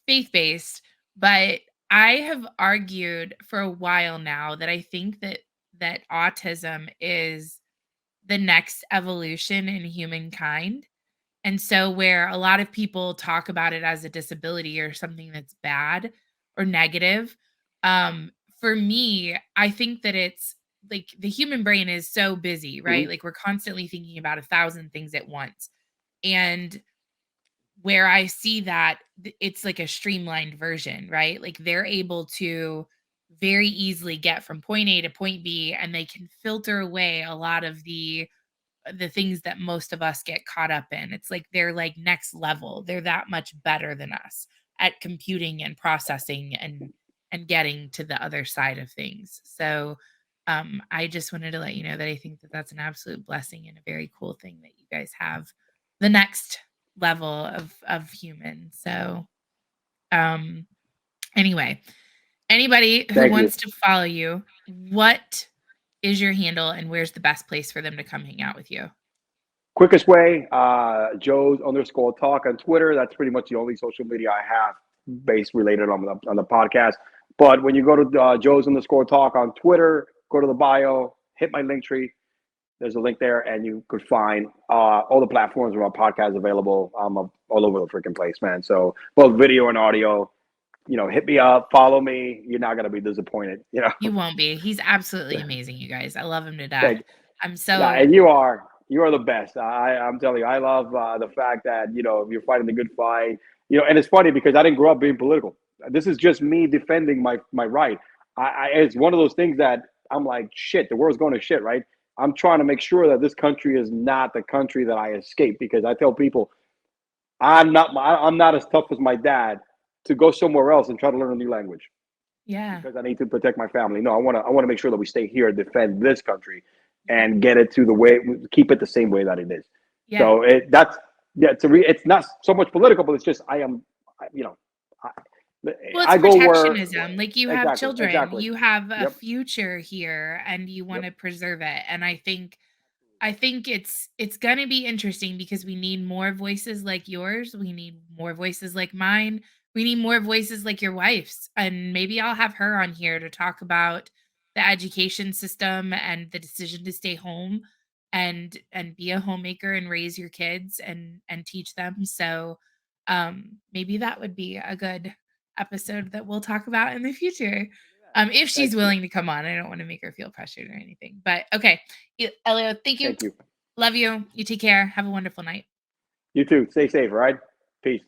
faith-based, but I have argued for a while now that I think that autism is the next evolution in humankind. And so where a lot of people talk about it as a disability or something that's bad or negative, for me, I think that it's like the human brain is so busy, Hmm. right? Like we're constantly thinking about 1,000 things at once. And where I see that it's like a streamlined version, right? Like they're able to very easily get from point A to point B and they can filter away a lot of the things that most of us get caught up in. It's like they're like next level. They're that much better than us at computing and processing and getting to the other side of things. So I just wanted to let you know that I think that that's an absolute blessing and a very cool thing that you guys have the next level of human. So um anyway, anybody who Thank you. wants to follow you, what is your handle and where's the best place for them to come hang out with you? Quickest way, Joe's_talk on Twitter. That's pretty much the only social media I have based related on the podcast. But when you go to Joe's_talk on Twitter, go to the bio, hit my link tree. There's a link there, and you could find all the platforms where our podcast is available. I'm all over the freaking place, man. So both video and audio. Hit me up, follow me. You're not gonna be disappointed. You won't be. He's absolutely amazing, you guys. I love him to death. Thank I'm Yeah, so and you are the best. I'm telling you, I love the fact that you're fighting the good fight. And it's funny because I didn't grow up being political. This is just me defending my right. It's one of those things that I'm like, shit, the world's going to shit, right? I'm trying to make sure that this country is not the country that I escape because I tell people I'm not as tough as my dad to go somewhere else and try to learn a new language yeah. because I need to protect my family. No, I want to make sure that we stay here and defend this country and get it to the way, keep it the same way that it is. Yeah. So that's yeah, it's not so much political, but it's just I am, you know, I, Well, it's I go where protectionism. Like, you have exactly, children, exactly. you have a Yep, future here, and you yep. wanna preserve it, and Absolutely. I think it's gonna be interesting because we need more voices like yours. We need more voices like mine. We need more voices like your wife's. And maybe I'll have her on here to talk about the education system and the decision to stay home and be a homemaker and raise your kids and teach them. So maybe that would be a good episode that we'll talk about in the future. If she's Thank you. willing to come on. I don't want to make her feel pressured or anything. But okay. Elio, thank you. Thank you. Love you. You take care. Have a wonderful night. You too. Stay safe, all right? Peace.